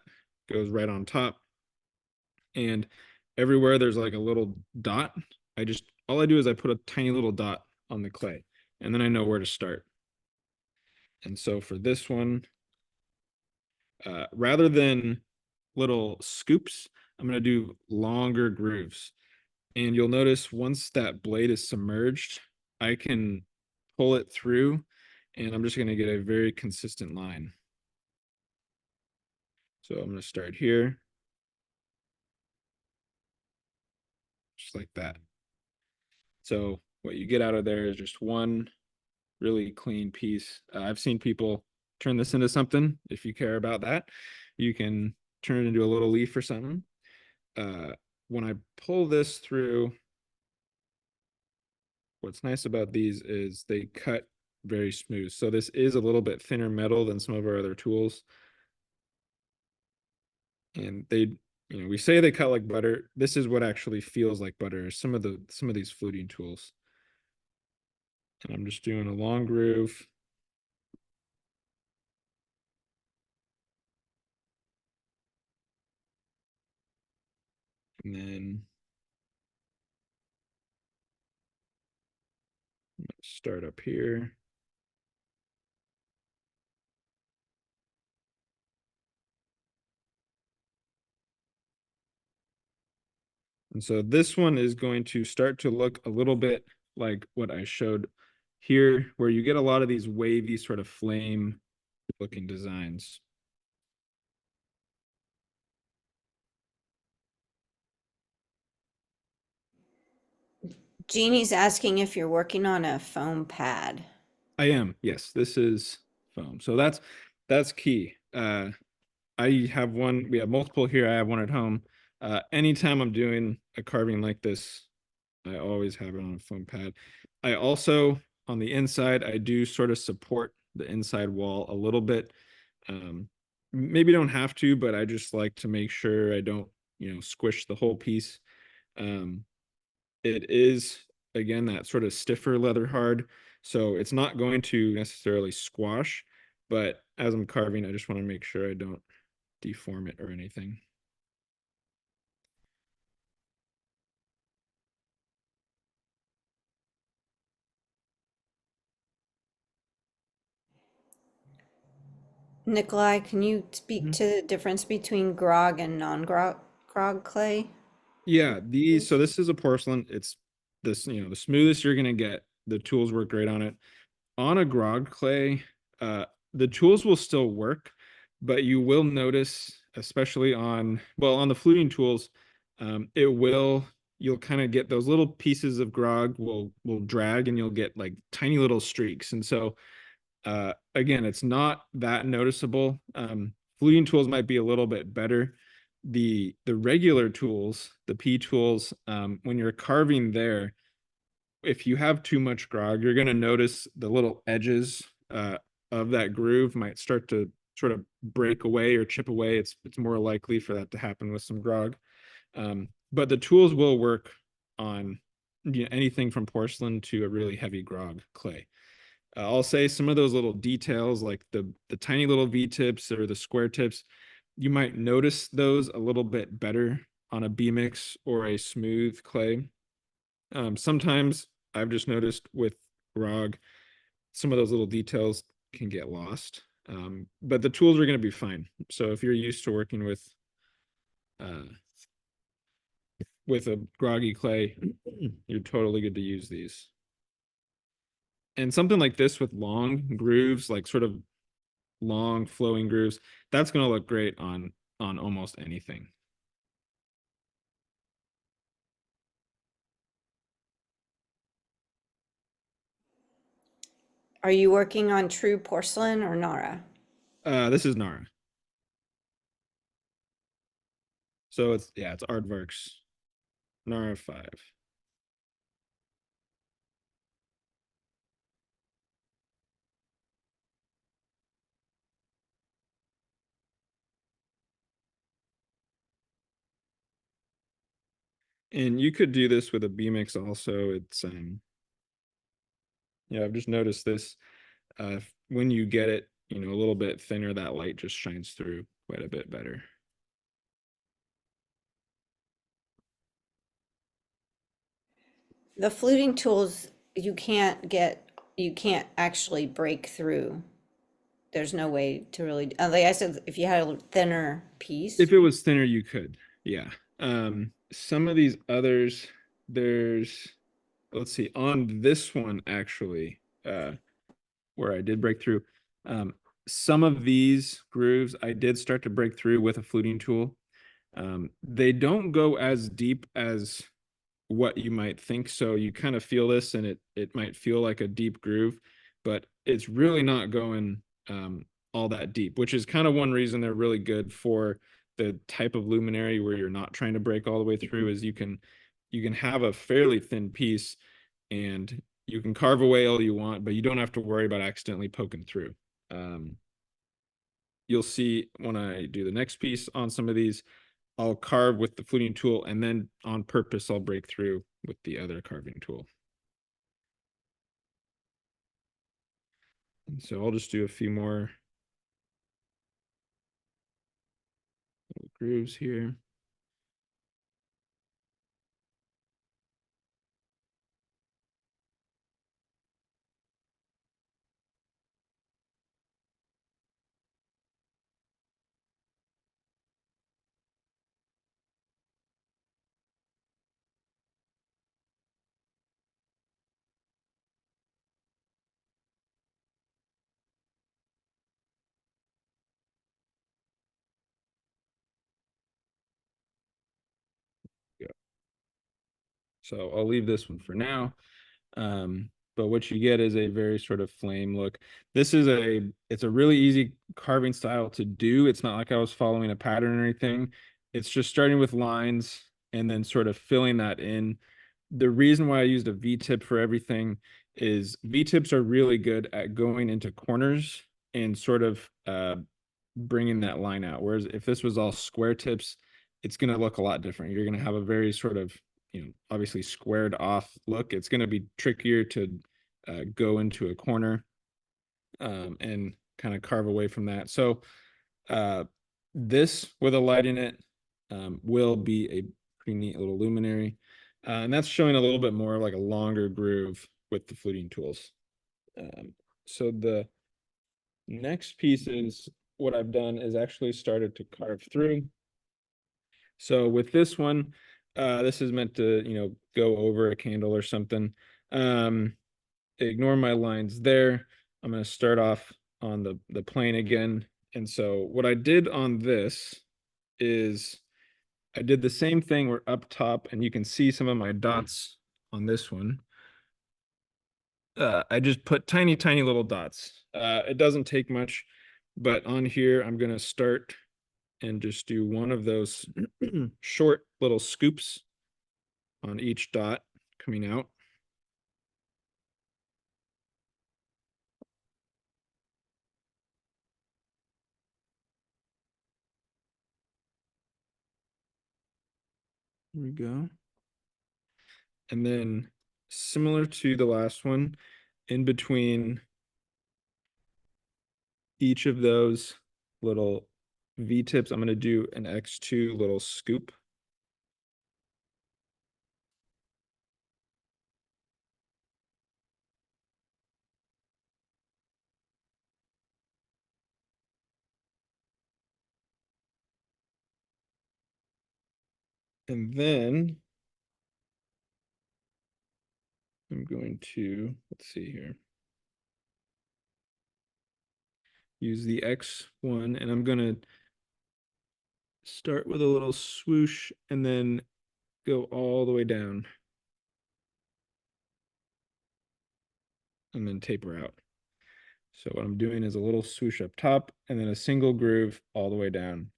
goes right on top, and everywhere there's like a little dot, all I do is I put a tiny little dot on the clay, and then I know where to start. And so for this one, rather than little scoops, I'm going to do longer grooves. And you'll notice once that blade is submerged, I can pull it through, and I'm just going to get a very consistent line. So I'm going to start here, just like that. So what you get out of there is just one really clean piece. I've seen people turn this into something. If you care about that, you can turn it into a little leaf or something. When I pull this through, what's nice about these is they cut very smooth. So this is a little bit thinner metal than some of our other tools. And we say they cut like butter. This is what actually feels like butter, some of these fluting tools. And I'm just doing a long groove. And then start up here. And so this one is going to start to look a little bit like what I showed here, where you get a lot of these wavy sort of flame looking designs. Jeannie's asking if you're working on a foam pad. I am, yes, this is foam. So that's key. I have one, we have multiple here. I have one at home. Anytime I'm doing a carving like this, I always have it on a foam pad. I also, on the inside, I do sort of support the inside wall a little bit. Maybe don't have to, but I just like to make sure I don't, squish the whole piece. Um, it is, again, that sort of stiffer leather hard, so it's not going to necessarily squash, but as I'm carving, I just want to make sure I don't deform it or anything. Nikolai, can you speak to the difference between grog and non-grog clay? Yeah, so this is a porcelain. It's this, the smoothest you're gonna get. The tools work great on it. On a grog clay, the tools will still work, but you will notice, especially on the fluting tools, you'll kind of get those little pieces of grog will drag, and you'll get like tiny little streaks. And so again, it's not that noticeable. Fluting tools might be a little bit better. The regular tools, the P tools, when you're carving there, if you have too much grog, you're going to notice the little edges of that groove might start to sort of break away or chip away. It's more likely for that to happen with some grog. But the tools will work on anything from porcelain to a really heavy grog clay. I'll say some of those little details, like the tiny little V tips or the square tips, you might notice those a little bit better on a B mix or a smooth clay. Sometimes I've just noticed with grog, some of those little details can get lost. But the tools are going to be fine. So if you're used to working uh, with a groggy clay, you're totally good to use these. And something like this with long grooves, like sort of long flowing grooves, that's going to look great on almost anything. Are you working on true porcelain or Nara? This is Nara. So it's Aardvark's Nara 5. And you could do this with a B mix also. It's I've just noticed this. When you get it, a little bit thinner, that light just shines through quite a bit better. The fluting tools, you can't actually break through. There's no way to really, like I said, if you had a thinner piece. If it was thinner, you could. Yeah. Some of these others, let's see, on this one actually, where I did break through, some of these grooves I did start to break through with a fluting tool. They don't go as deep as what you might think. So you kind of feel this, and it might feel like a deep groove, but it's really not going all that deep, which is kind of one reason they're really good for the type of luminary where you're not trying to break all the way through. Is you can have a fairly thin piece, and you can carve away all you want, but you don't have to worry about accidentally poking through. You'll see when I do the next piece on some of these, I'll carve with the fluting tool, and then on purpose, I'll break through with the other carving tool. And so I'll just do a few more little grooves here. Yeah. So I'll leave this one for now. But what you get is a very sort of flame look. It's a really easy carving style to do. It's not like I was following a pattern or anything. It's just starting with lines and then sort of filling that in. the reason why I used a V-tip for everything is V-tips are really good at going into corners and sort of bringing that line out. Whereas if this was all square tips, it's going to look a lot different. You're going to have a very sort of, obviously squared off look. It's going to be trickier to go into a corner and kind of carve away from that. So this with a light in it will be a pretty neat little luminary. And that's showing a little bit more like a longer groove with the fluting tools. So the next piece is what I've done is actually started to carve through. So with this one, this is meant to, go over a candle or something. Ignore my lines there. I'm going to start off on the plane again. And so what I did on this is I did the same thing where up top, and you can see some of my dots on this one. I just put tiny, tiny little dots. It doesn't take much, but on here, I'm going to start and just do one of those short little scoops on each dot coming out. There we go. And then similar to the last one, in between each of those little V-tips, I'm going to do an X2 little scoop. And then I'm going to, let's see here, use the X1, and I'm going to start with a little swoosh and then go all the way down and then taper out. So what I'm doing is a little swoosh up top and then a single groove all the way down.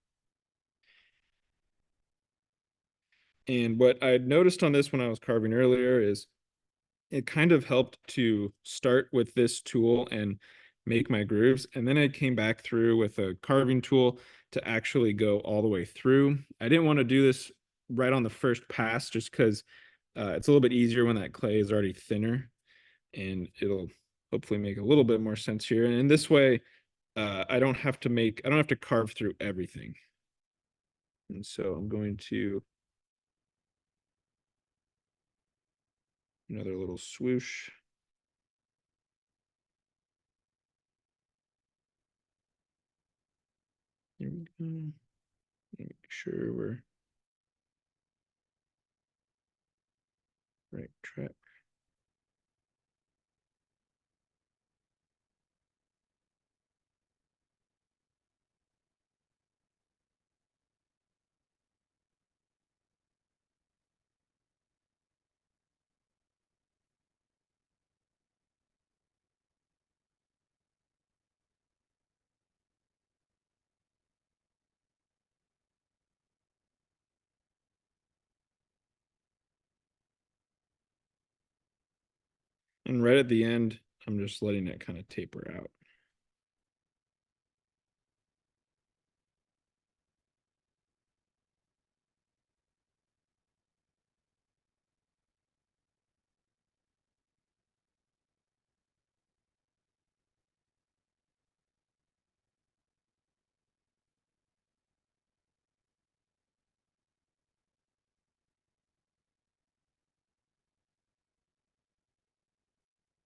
And what I noticed on this when I was carving earlier is it kind of helped to start with this tool and make my grooves. And then I came back through with a carving tool to actually go all the way through. I didn't want to do this right on the first pass just because it's a little bit easier when that clay is already thinner, and it'll hopefully make a little bit more sense here. And in this way, I don't have to carve through everything. And so I'm going to another little swoosh. Here we go. Make sure we're right track. And right at the end, I'm just letting it kind of taper out.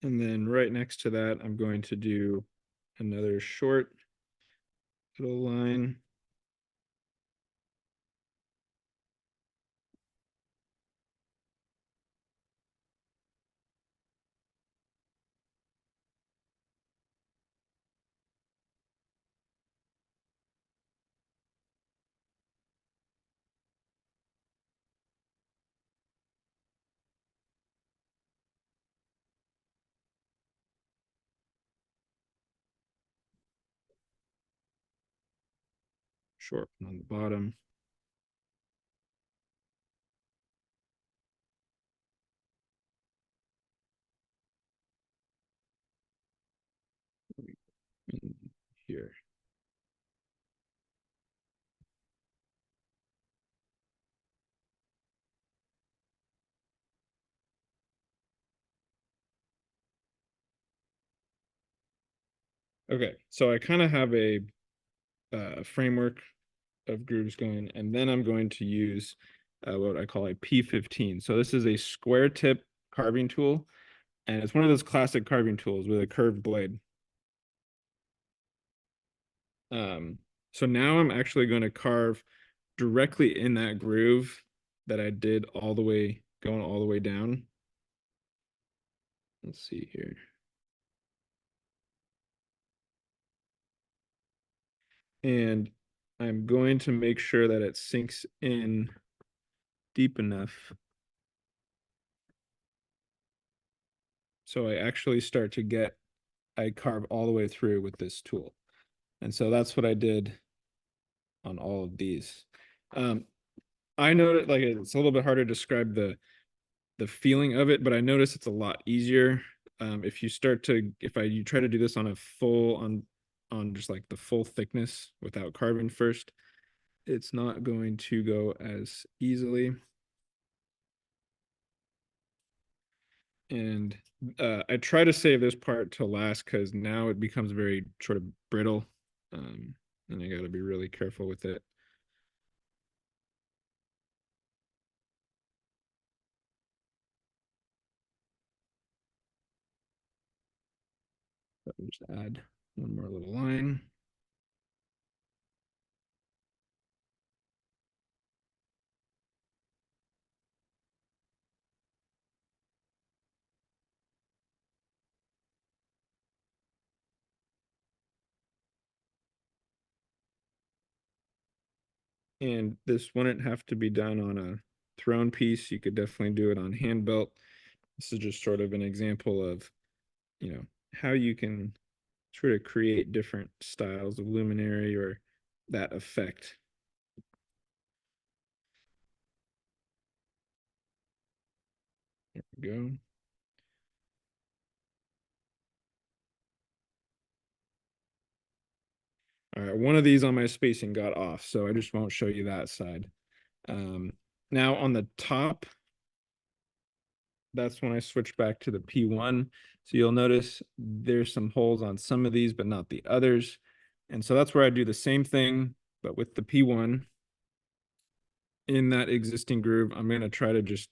And then right next to that, I'm going to do another short little line. Short on the bottom. here. Okay, so I kind of have a framework of grooves going, and then I'm going to use what I call a P15. So this is a square tip carving tool, and it's one of those classic carving tools with a curved blade. So now I'm actually going to carve directly in that groove that I did all the way, going all the way down. Let's see here. And I'm going to make sure that it sinks in deep enough so I actually start to get, I carve all the way through with this tool. And so that's what I did on all of these. I noticed, like, it's a little bit harder to describe the feeling of it, but I notice it's a lot easier if you start to, you try to do this on a full, on just like the full thickness without carving first, it's not going to go as easily. And I try to save this part to last because now it becomes very sort of brittle, and I got to be really careful with it. I'll just add one more little line. And this wouldn't have to be done on a thrown piece. You could definitely do it on hand belt. This is just sort of an example of, how you can sort of create different styles of luminary or that effect. There we go. All right, one of these on my spacing got off, so I just won't show you that side. Now on the top, that's when I switch back to the P1. So you'll notice there's some holes on some of these, but not the others. And so that's where I do the same thing, but with the P1 in that existing groove. I'm going to try to just,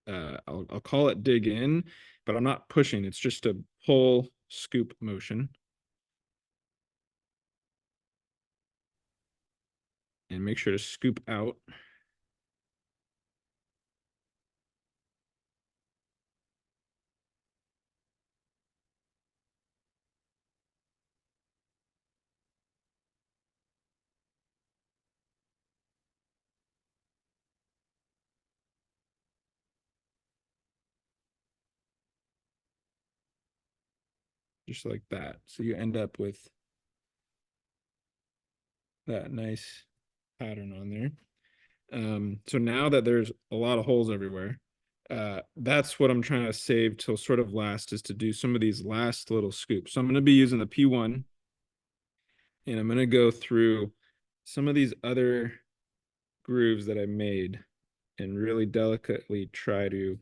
I'll call it dig in, but I'm not pushing. It's just a pull scoop motion. And make sure to scoop out. Just like that. So you end up with that nice pattern on there. So now that there's a lot of holes everywhere, that's what I'm trying to save till sort of last, is to do some of these last little scoops. So I'm going to be using the P1, and I'm going to go through some of these other grooves that I made and really delicately try to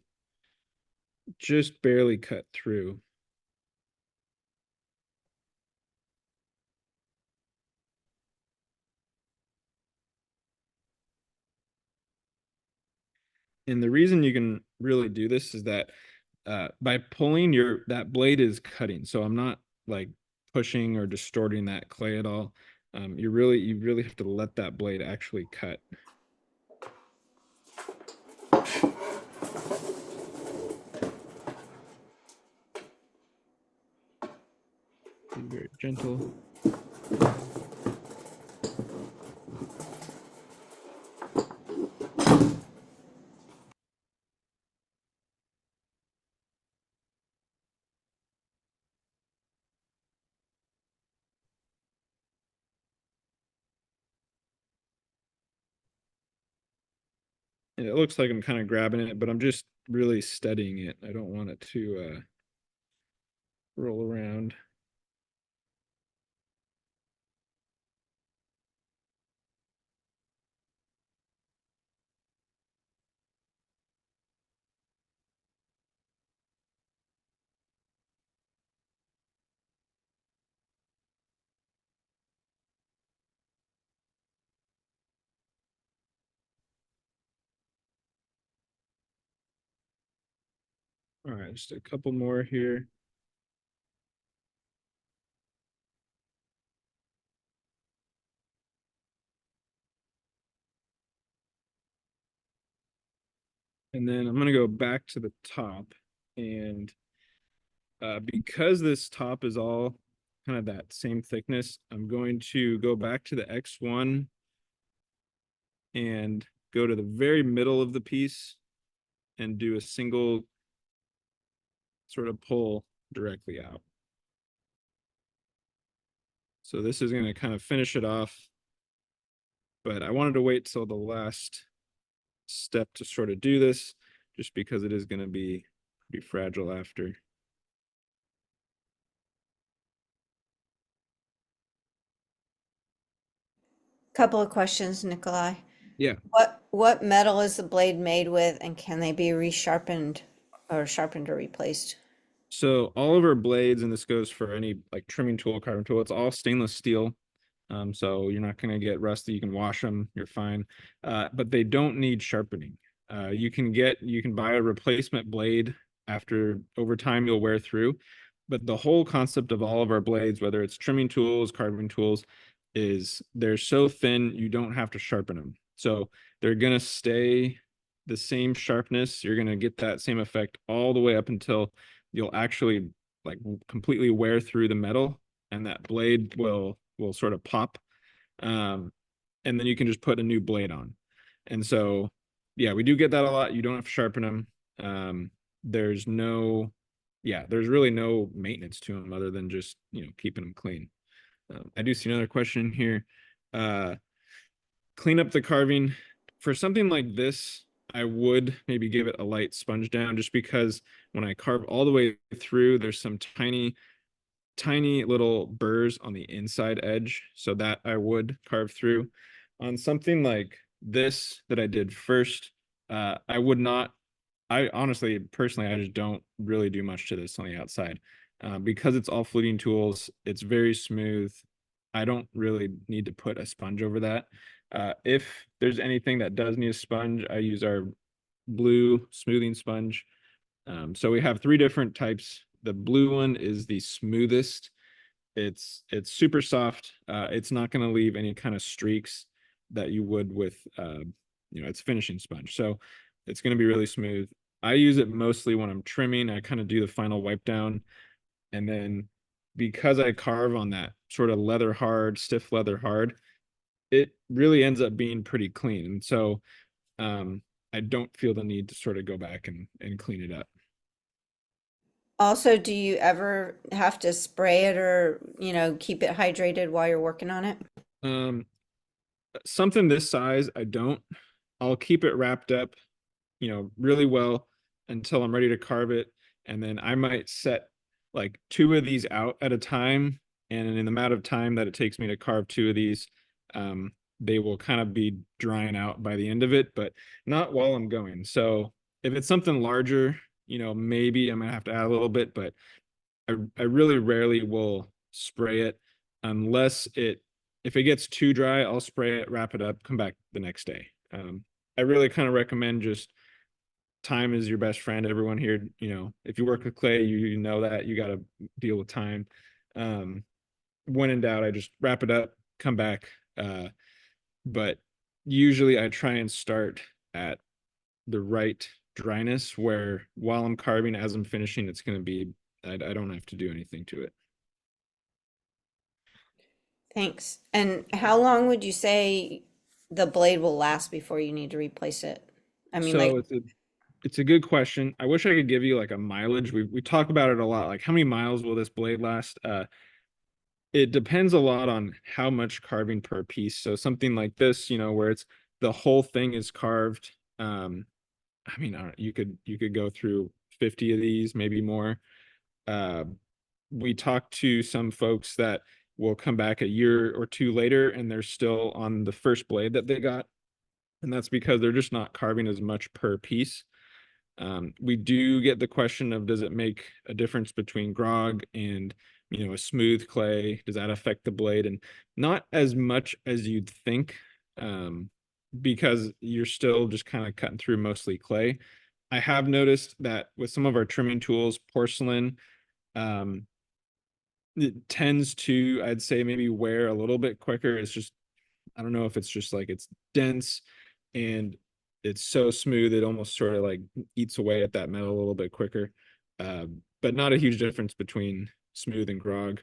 just barely cut through. And the reason you can really do this is that by pulling, that blade is cutting. So I'm not like pushing or distorting that clay at all. You really have to let that blade actually cut. Be very gentle. And it looks like I'm kind of grabbing it, but I'm just really steadying it. I don't want it to roll around. All right, just a couple more here. And then I'm gonna go back to the top, and because this top is all kind of that same thickness, I'm going to go back to the X1 and go to the very middle of the piece and do a single sort of pull directly out. So this is going to kind of finish it off, but I wanted to wait till the last step to sort of do this, just because it is going to be pretty fragile after. Couple of questions, Nikolai. Yeah. What metal is the blade made with, and can they be resharpened or sharpened or replaced? So all of our blades, and this goes for any like trimming tool, carving tool, it's all stainless steel. So you're not going to get rusty. You can wash them, you're fine. But they don't need sharpening. You can buy a replacement blade after over time you'll wear through. But the whole concept of all of our blades, whether it's trimming tools, carving tools, is they're so thin you don't have to sharpen them. So they're going to stay the same sharpness. You're going to get that same effect all the way up until you'll actually like completely wear through the metal, and that blade will sort of pop, and then you can just put a new blade on. And so yeah, we do get that a lot. You don't have to sharpen them. There's really no maintenance to them other than just keeping them clean. I do see another question here. Clean up the carving. For something like this, I would maybe give it a light sponge down, just because when I carve all the way through, there's some tiny little burrs on the inside edge, so that I would carve through. On something like this that I did first, I would not. I honestly, personally, I just don't really do much to this on the outside. Because it's all fluting tools, it's very smooth. I don't really need to put a sponge over that. If there's anything that does need a sponge, I use our blue smoothing sponge. So we have 3 different types. The blue one is the smoothest. It's super soft. It's not going to leave any kind of streaks that you would with it's finishing sponge. So it's going to be really smooth. I use it mostly when I'm trimming. I kind of do the final wipe down, and then because I carve on that sort of leather hard, stiff leather hard, it really ends up being pretty clean. And so I don't feel the need to sort of go back and clean it up. Also, do you ever have to spray it or, keep it hydrated while you're working on it? Something this size, I don't. I'll keep it wrapped up, really well until I'm ready to carve it. And then I might set like 2 of these out at a time. And in the amount of time that it takes me to carve 2 of these, they will kind of be drying out by the end of it, but not while I'm going. So if it's something larger, maybe I might have to add a little bit, but I really rarely will spray it unless if it gets too dry, I'll spray it, wrap it up, come back the next day. I really kind of recommend just time is your best friend. Everyone here, if you work with clay, you know that you got to deal with time. When in doubt, I just wrap it up, come back. But usually I try and start at the right dryness where while I'm carving, as I'm finishing, it's going to be, I don't have to do anything to it. Thanks. And how long would you say the blade will last before you need to replace it? I mean, So it's a good question. I wish I could give you like a mileage. We talk about it a lot. Like, how many miles will this blade last? It depends a lot on how much carving per piece. So something like this, where it's the whole thing is carved. I mean, you could go through 50 of these, maybe more. We talked to some folks that will come back a year or 2 later and they're still on the first blade that they got. And that's because they're just not carving as much per piece. We do get the question of, does it make a difference between grog and a smooth clay? Does that affect the blade? And not as much as you'd think, because you're still just kind of cutting through mostly clay. I have noticed that with some of our trimming tools, porcelain, um, it tends to, I'd say, maybe wear a little bit quicker. It's just, I don't know if it's just like it's dense and it's so smooth, it almost sort of like eats away at that metal a little bit quicker. But not a huge difference between smooth and grog.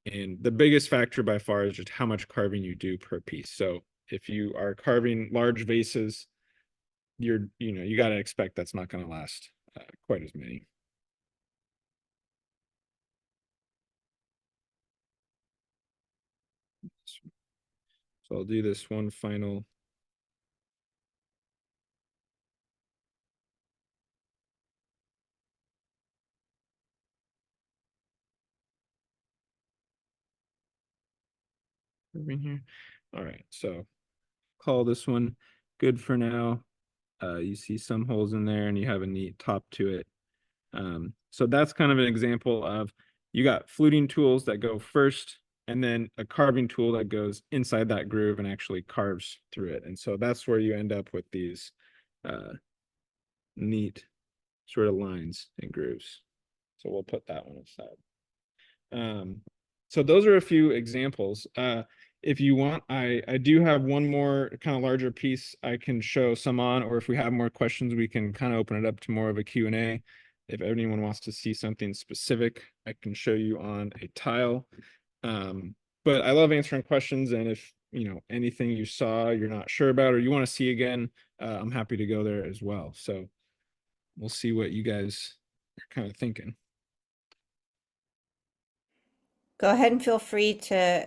And the biggest factor by far is just how much carving you do per piece. So if you are carving large vases, you got to expect that's not going to last quite as many. So I'll do this one final. In here. All right, so call this one good for now. You see some holes in there and you have a neat top to it. So that's kind of an example of, you got fluting tools that go first and then a carving tool that goes inside that groove and actually carves through it. And so that's where you end up with these neat sort of lines and grooves. So we'll put that one aside. So those are a few examples. If you want, I do have one more kind of larger piece I can show some on, or if we have more questions, we can kind of open it up to more of a Q&A. If anyone wants to see something specific, I can show you on a tile. But I love answering questions, and if anything you saw you're not sure about or you want to see again, I'm happy to go there as well. So we'll see what you guys are kind of thinking. Go ahead and feel free to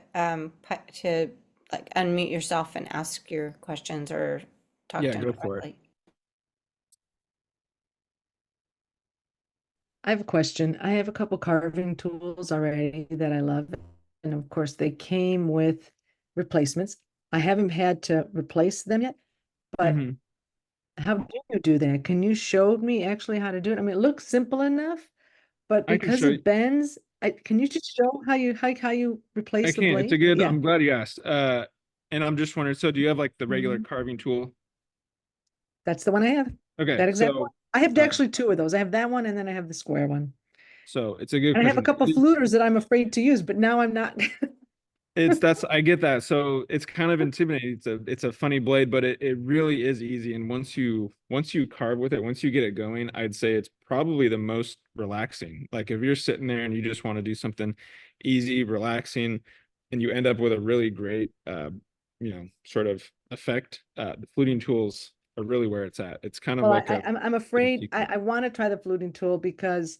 like unmute yourself and ask your questions or talk Yeah, to him go for it. directly. I have a question. I have a couple carving tools already that I love. And of course, they came with replacements. I haven't had to replace them yet, but Mhm. how do you do that? Can you show me actually how to do it? I mean, it looks simple enough, but I can because show you. it bends, can you just show how you I replace the can. It's a blade? good. Yeah. I'm glad you asked. And I'm just wondering. So, do you have like the regular Mhm. carving tool? That's the one I have. Okay. That exact one. So, I have uh, actually two of those. I have that one and then I have the square one. it's a good And I have a question. couple fluters that I'm afraid to use, but now I'm not. I get that. So it's kind of intimidating. It's a funny blade, but it really is easy. And once you carve with it, once you get it going, I'd say it's probably the most relaxing. Like if you're sitting there and you just want to do something easy, relaxing, and you end up with a really great sort of effect, the fluting tools are really where it's at. It's kind of Well, like I'm like a afraid secret. I want to try the fluting tool because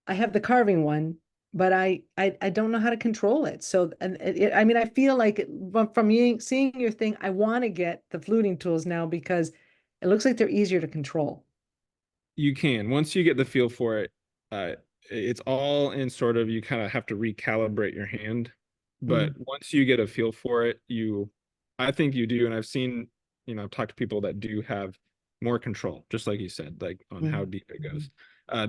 I have the carving one, but I don't know how to control it. So, and I mean, I feel like from you seeing your thing, I want to get the fluting tools now because it looks like they're easier to control. You can, once you get the feel for it, it's all in sort of, you kind of have to recalibrate your hand. But Mm, once you get a feel for it, I think you do. And I've seen, I've talked to people that do have more control, just like you said, like on how mm, deep it mhm. goes.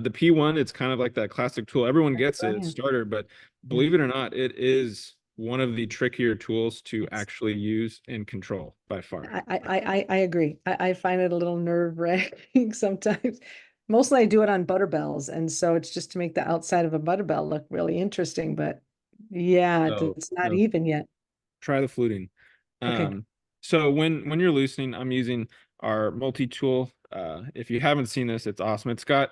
The P1, it's kind of like that classic tool. Everyone gets Go it, it's ahead. starter, but Yeah. believe it or not, it is one of the trickier tools to It's, actually use and control by far. I agree. I find it a little nerve-wracking sometimes. Mostly I do it on butterbells, and so it's just to make the outside of a butterbell look really interesting, but yeah, So, it's not no, even yet. try the fluting. Okay. So when you're loosening, I'm using our multi-tool. If you haven't seen this, it's awesome. It's got,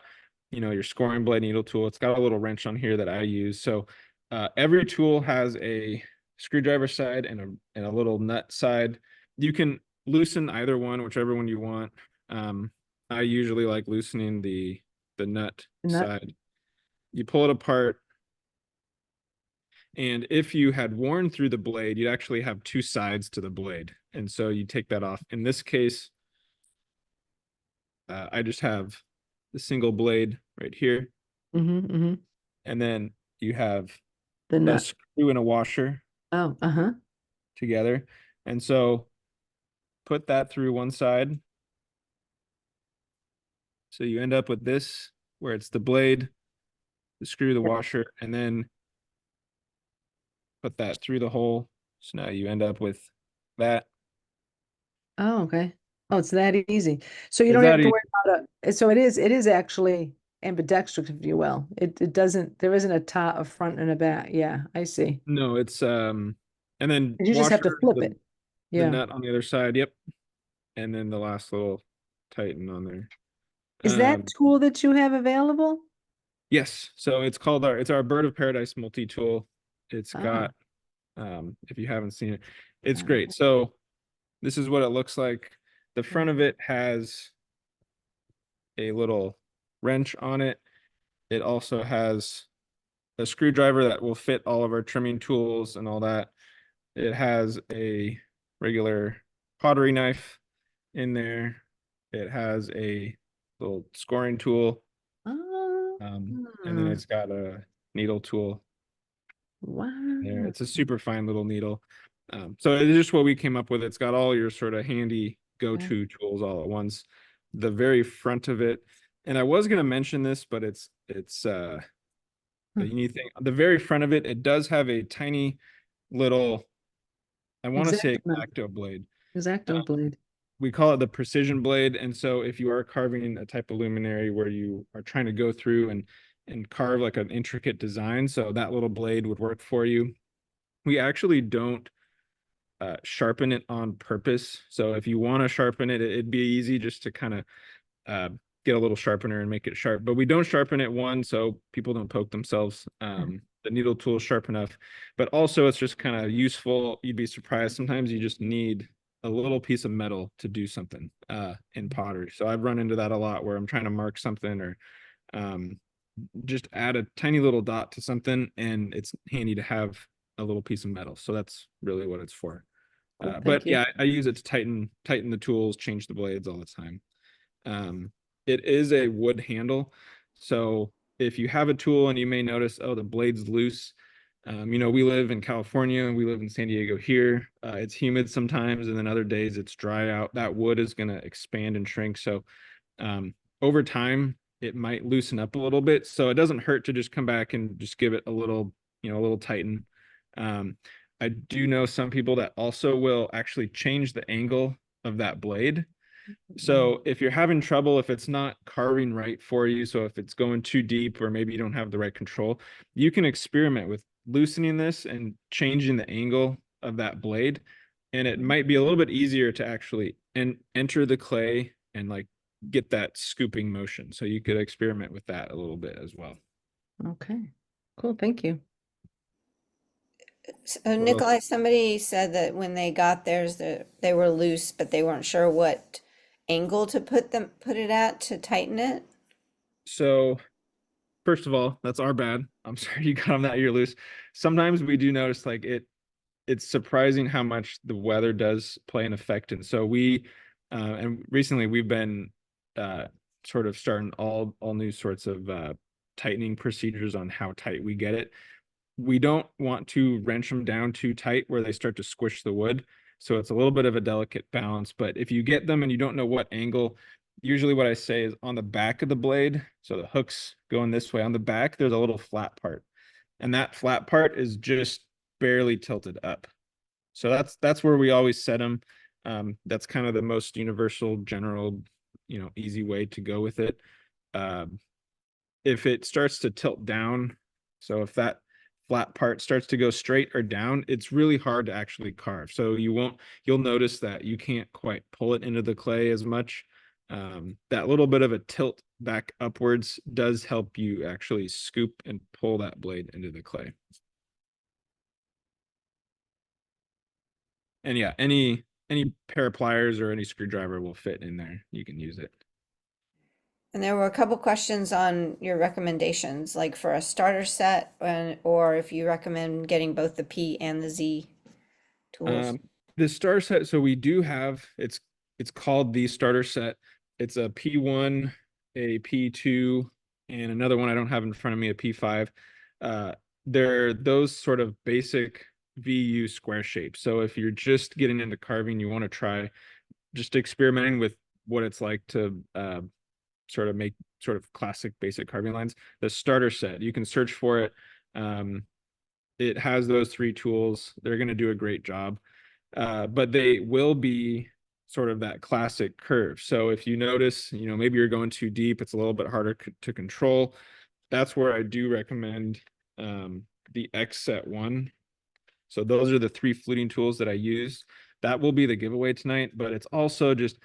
your scoring blade needle tool. It's got a little wrench on here that I use. So every tool has a screwdriver side and a little nut side. You can loosen either one, whichever one you want. I usually like loosening the nut And that, side. You pull it apart, and if you had worn through the blade, you'd actually have two sides to the blade. And so you take that off. In this case, I just have the single blade right here. mm-hmm. And then you have The a nut. screw and a washer Oh, uh-huh. together. And so put that through one side. So you end up with this, where it's the blade, the screw, the washer, and then put that through the hole. So now you end up with that. Oh, okay. Oh, it's that easy. So you Is don't that have to worry about so it is actually ambidextrous, if you will. It doesn't, there isn't a front and a back. Yeah, I see. No, it's and then You just have to washer, flip it. the Yeah. nut on the other side. Yep. And then the last little tighten on there. Is that tool that you have available? Yes. So it's our Bird of Paradise multi-tool. It's Ah, got if you haven't seen it, it's ah, great. So this is what it looks like. The front of it has a little wrench on it. It also has a screwdriver that will fit all of our trimming tools and all that. It has a regular pottery knife in there. It has a little scoring tool. ah, And then it's got a needle tool there. wow. It's a super fine little needle. So it is just what we came up with. It's got all your sort of handy go-to tools all at once. The very front of it, and I was going to mention this, but it's a unique thing. The very front of it, it does have a tiny little, I want to say Exacto, X-Acto blade. exacto blade. We call it the precision blade. And so if you are carving a type of luminary where you are trying to go through and carve like an intricate design, so that little blade would work for you. We actually don't sharpen it on purpose. So if you want to sharpen it, it'd be easy just to kind of uh, get a little sharpener and make it sharp. But we don't sharpen it, one, so people don't poke themselves. The needle tool is sharp enough, but also it's just kind of useful. You'd be surprised. Sometimes you just need a little piece of metal to do something in pottery. So I've run into that a lot where I'm trying to mark something or um, just add a tiny little dot to something, and it's handy to have a little piece of metal. So that's really what it's for. Cool, But thank you. yeah, I use it to tighten the tools, change the blades all the time. It is a wood handle. So if you have a tool and you may notice, oh, the blade's loose. We live in California, we live in San Diego here. It's humid sometimes, and then other days it's dry out. That wood is going to expand and shrink. So over time, it might loosen up a little bit. So it doesn't hurt to just come back and just give it a little tighten. I do know some people that also will actually change the angle of that blade. So if you're having trouble, if it's not carving right for you, so if it's going too deep or maybe you don't have the right control, you can experiment with loosening this and changing the angle of that blade. And it might be a little bit easier to actually enter the clay and like get that scooping motion. So you could experiment with that a little bit as well. Okay, cool, thank you. So, What else? Nikolai, somebody said that when they got theirs, that they were loose, but they weren't sure what angle to put it at to tighten it. So first of all, that's our bad. I'm sorry you got them that year loose. Sometimes we do notice like it's surprising how much the weather does play an effect. And so and recently we've been sort of starting all new sorts of tightening procedures on how tight we get it. We don't want to wrench them down too tight where they start to squish the wood. So it's a little bit of a delicate balance. But if you get them and you don't know what angle, usually what I say is on the back of the blade. So the hooks going this way on the back, there's a little flat part. And that flat part is just barely tilted up. So that's where we always set them. That's kind of the most universal, general, easy way to go with it. If it starts to tilt down, so if that flat part starts to go straight or down, it's really hard to actually carve. So you'll notice that you can't quite pull it into the clay as much. That little bit of a tilt back upwards does help you actually scoop and pull that blade into the clay. And yeah, any pair of pliers or any screwdriver will fit in there. You can use it. And there were a couple questions on your recommendations, like for a starter set, or if you recommend getting both the P and the Z tools. The starter set, so we do have it's called the starter set. It's a P1, a P2, and another one I don't have in front of me, a P5. They're those sort of basic VU square shapes. So if you're just getting into carving, you want to try just experimenting with what it's like to sort of make sort of classic basic carving lines. The starter set, you can search for it. It has those three tools. They're going to do a great job. But they will be sort of that classic curve. So if you notice, maybe you're going too deep, it's a little bit harder to control. That's where I do recommend the X set 1. So those are the 3 fluting tools that I use. That will be the giveaway tonight, but it's also just,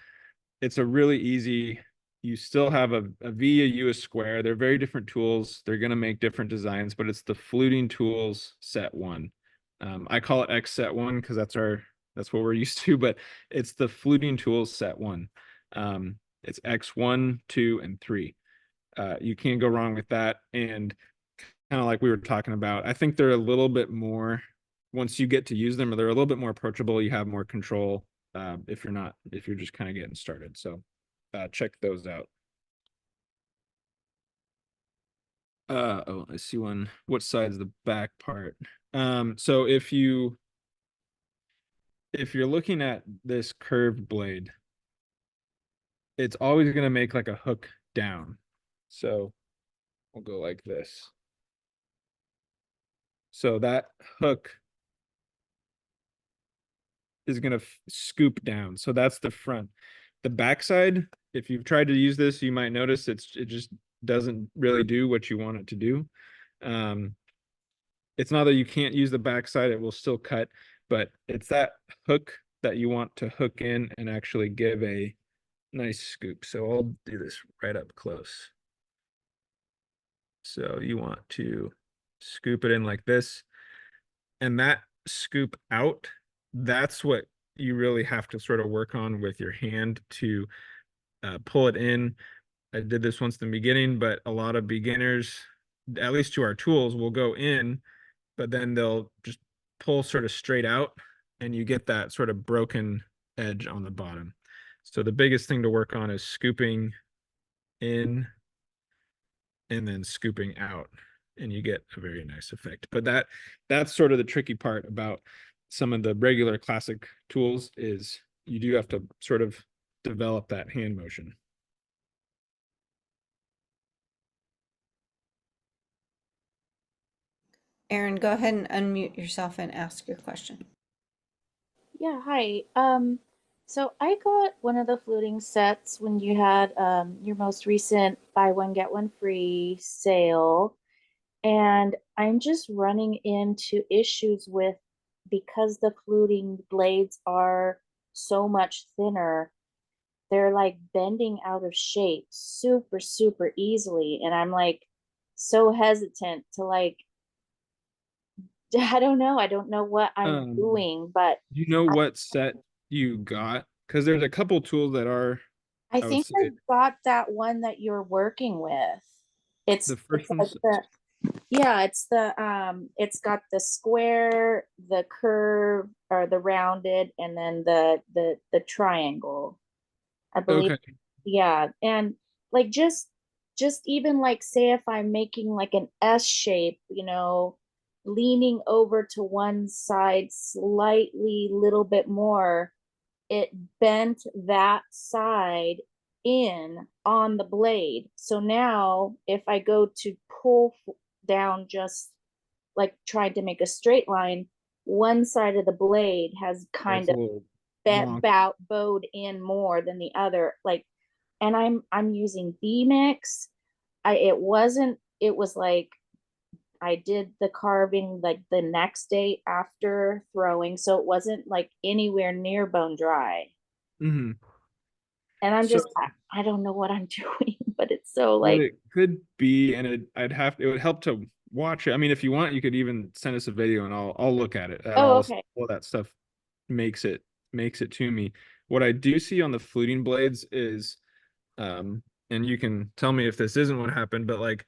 it's a really easy, you still have a V, a U, a square. They're very different tools. They're going to make different designs, but it's the fluting tools set 1. I call it X set 1 because that's what we're used to, but it's the fluting tools set 1. It's X1, 2, and 3. You can't go wrong with that. And kind of like we were talking about, I think they're a little bit more, once you get to use them, they're a little bit more approachable. You have more control if you're just kind of getting started. So check those out. Oh, I see one. What side's the back part? So if you're looking at this curved blade, it's always going to make like a hook down. So we'll go like this. So that hook is going to scoop down. So that's the front. The backside, if you've tried to use this, you might notice it just doesn't really do what you want it to do. It's not that you can't use the backside, it will still cut, but it's that hook that you want to hook in and actually give a nice scoop. So I'll do this right up close. So you want to scoop it in like this, and that scoop out, that's what you really have to sort of work on with your hand to pull it in. I did this once in the beginning, but a lot of beginners, at least to our tools, will go in, but then they'll just pull sort of straight out, and you get that sort of broken edge on the bottom. So the biggest thing to work on is scooping in and then scooping out, and you get a very nice effect. But that's sort of the tricky part about some of the regular classic tools, is you do have to sort of develop that hand motion. Aaron, go ahead and unmute yourself and ask your question. Yeah, hi. So I got one of the fluting sets when you had your most recent buy one get one free sale, and I'm just running into issues with, because the fluting blades are so much thinner, they're like bending out of shape super, super easily, and I'm like so hesitant to like I don't know what I'm doing, but Do you know I, what set you got? Because there's a couple tools that are, I I would think I say, got that one that you're working with. the It's first like one's it's got the square, the curve, or the rounded, and then the triangle, I believe. okay. Yeah, and like just even like, say if I'm making like an S shape, leaning over to one side slightly little bit more, it bent that side in on the blade. So now if I go to pull down, just like tried to make a straight line, one side of the blade has kind That's a of little bent wonky. bowed in more than the other. Like, and I'm using B mix. It was like I did the carving like the next day after throwing, so it wasn't like anywhere near bone dry. Mhm. And I'm So just, I don't know what I'm doing, but it's so what like, it could be, and it would help to watch it. I mean, if you want, you could even send us a video and I'll look at it. oh, okay. All that stuff makes it to me. What I do see on the fluting blades is, and you can tell me if this isn't what happened, but like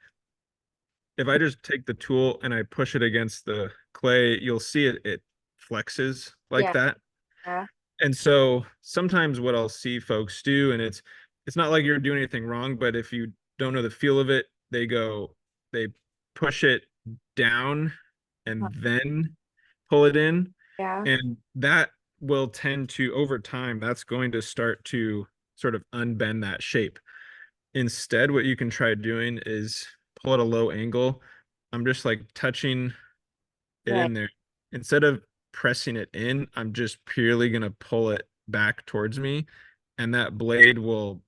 if I just take the tool and I push it against the clay, you'll see it flexes like Yeah. that. Yeah. And so sometimes what I'll see folks do, and it's not like you're doing anything wrong, but if you don't know the feel of it, they push it down Uh, and then pull it in. yeah. And that will tend to, over time, that's going to start to sort of unbend that shape. Instead, what you can try doing is pull at a low angle. I'm just like touching it Right. in there. Instead of pressing it in, I'm just purely going to pull it back towards me, and that blade will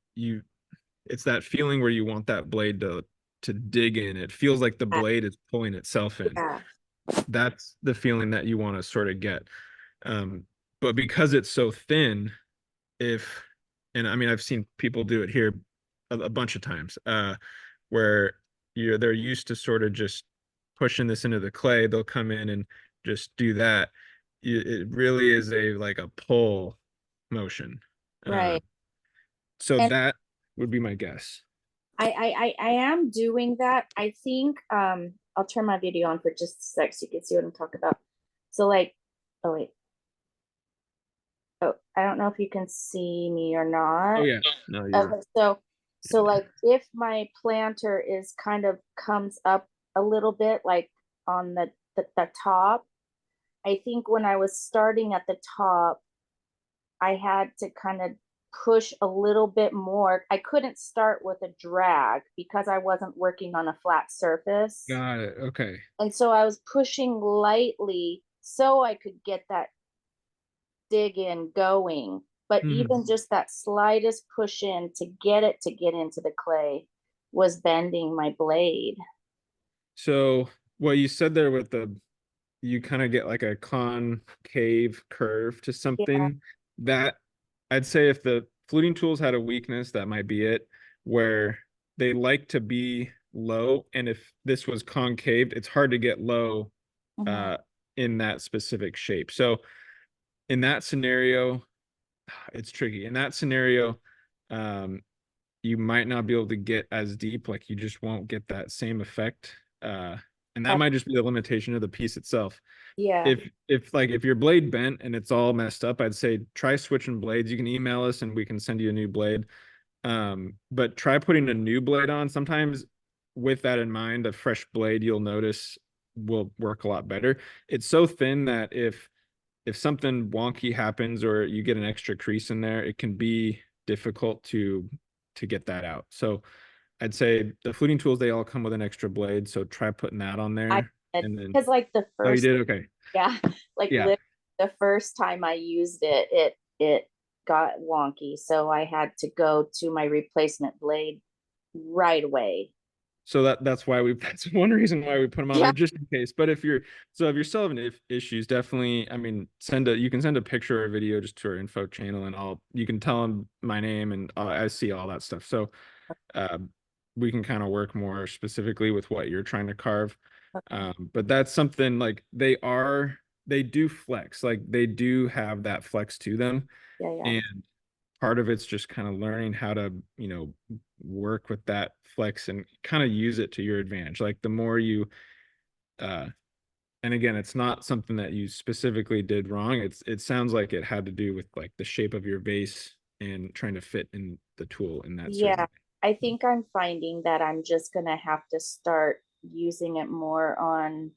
it's that feeling where you want that blade to dig in. It feels like the blade is pulling itself in. Yeah. That's the feeling that you want to sort of get. But because it's so thin, and I mean, I've seen people do it here a bunch of times, where they're used to sort of just pushing this into the clay. They'll come in and just do that. It really is like a pull motion. Right. So And that would be my guess. I am doing that. I think I'll turn my video on for just a sec so you can see what I'm talking about. So like, oh wait. Oh, I don't know if you can see me or not. Oh yeah. No, Okay, so like if my planter is kind of comes up a little bit like on the top, I think when I was starting at the top, I had to kind of push a little bit more. I couldn't start with a drag because I wasn't working on a flat surface. got it. Okay. And so I was pushing lightly so I could get that dig in going. But even just that slightest push in to get into the clay was bending my blade. So what you said there with you kind of get like a concave curve to something that I'd say if the fluting tools had a weakness, that might be it, where they like to be low. And if this was concave, it's hard to get low in that specific shape. So in that scenario, it's tricky. In that scenario, you might not be able to get as deep, like you just won't get that same effect. And that might just be the limitation of the piece itself. Yeah. If your blade bent and it's all messed up, I'd say try switching blades. You can email us and we can send you a new blade. But try putting a new blade on. Sometimes with that in mind, a fresh blade you'll notice will work a lot better. It's so thin that if something wonky happens or you get an extra crease in there, it can be difficult to get that out. So I'd say the fluting tools, they all come with an extra blade. So try putting that on there. And then, because like the oh, you first, did? Okay. yeah, like Yeah. the first time I used it got wonky. So I had to go to my replacement blade right away. So that's why that's one reason why we put them on Yeah. there, just in case. But if you're still having issues, definitely, I mean, you can send a picture or a video just to our info channel, and you can tell them my name, and I see all that stuff. So we can kind of work more specifically with what you're trying to carve. But that's something like they do flex, like they do have that flex to them. Yeah. And part of it's just kind of learning how to, work with that flex and kind of use it to your advantage. Like the more you, and again, it's not something that you specifically did wrong. It sounds like it had to do with like the shape of your base and trying to fit in the tool in that. Yeah. I think I'm finding that I'm just going to have to start using it more on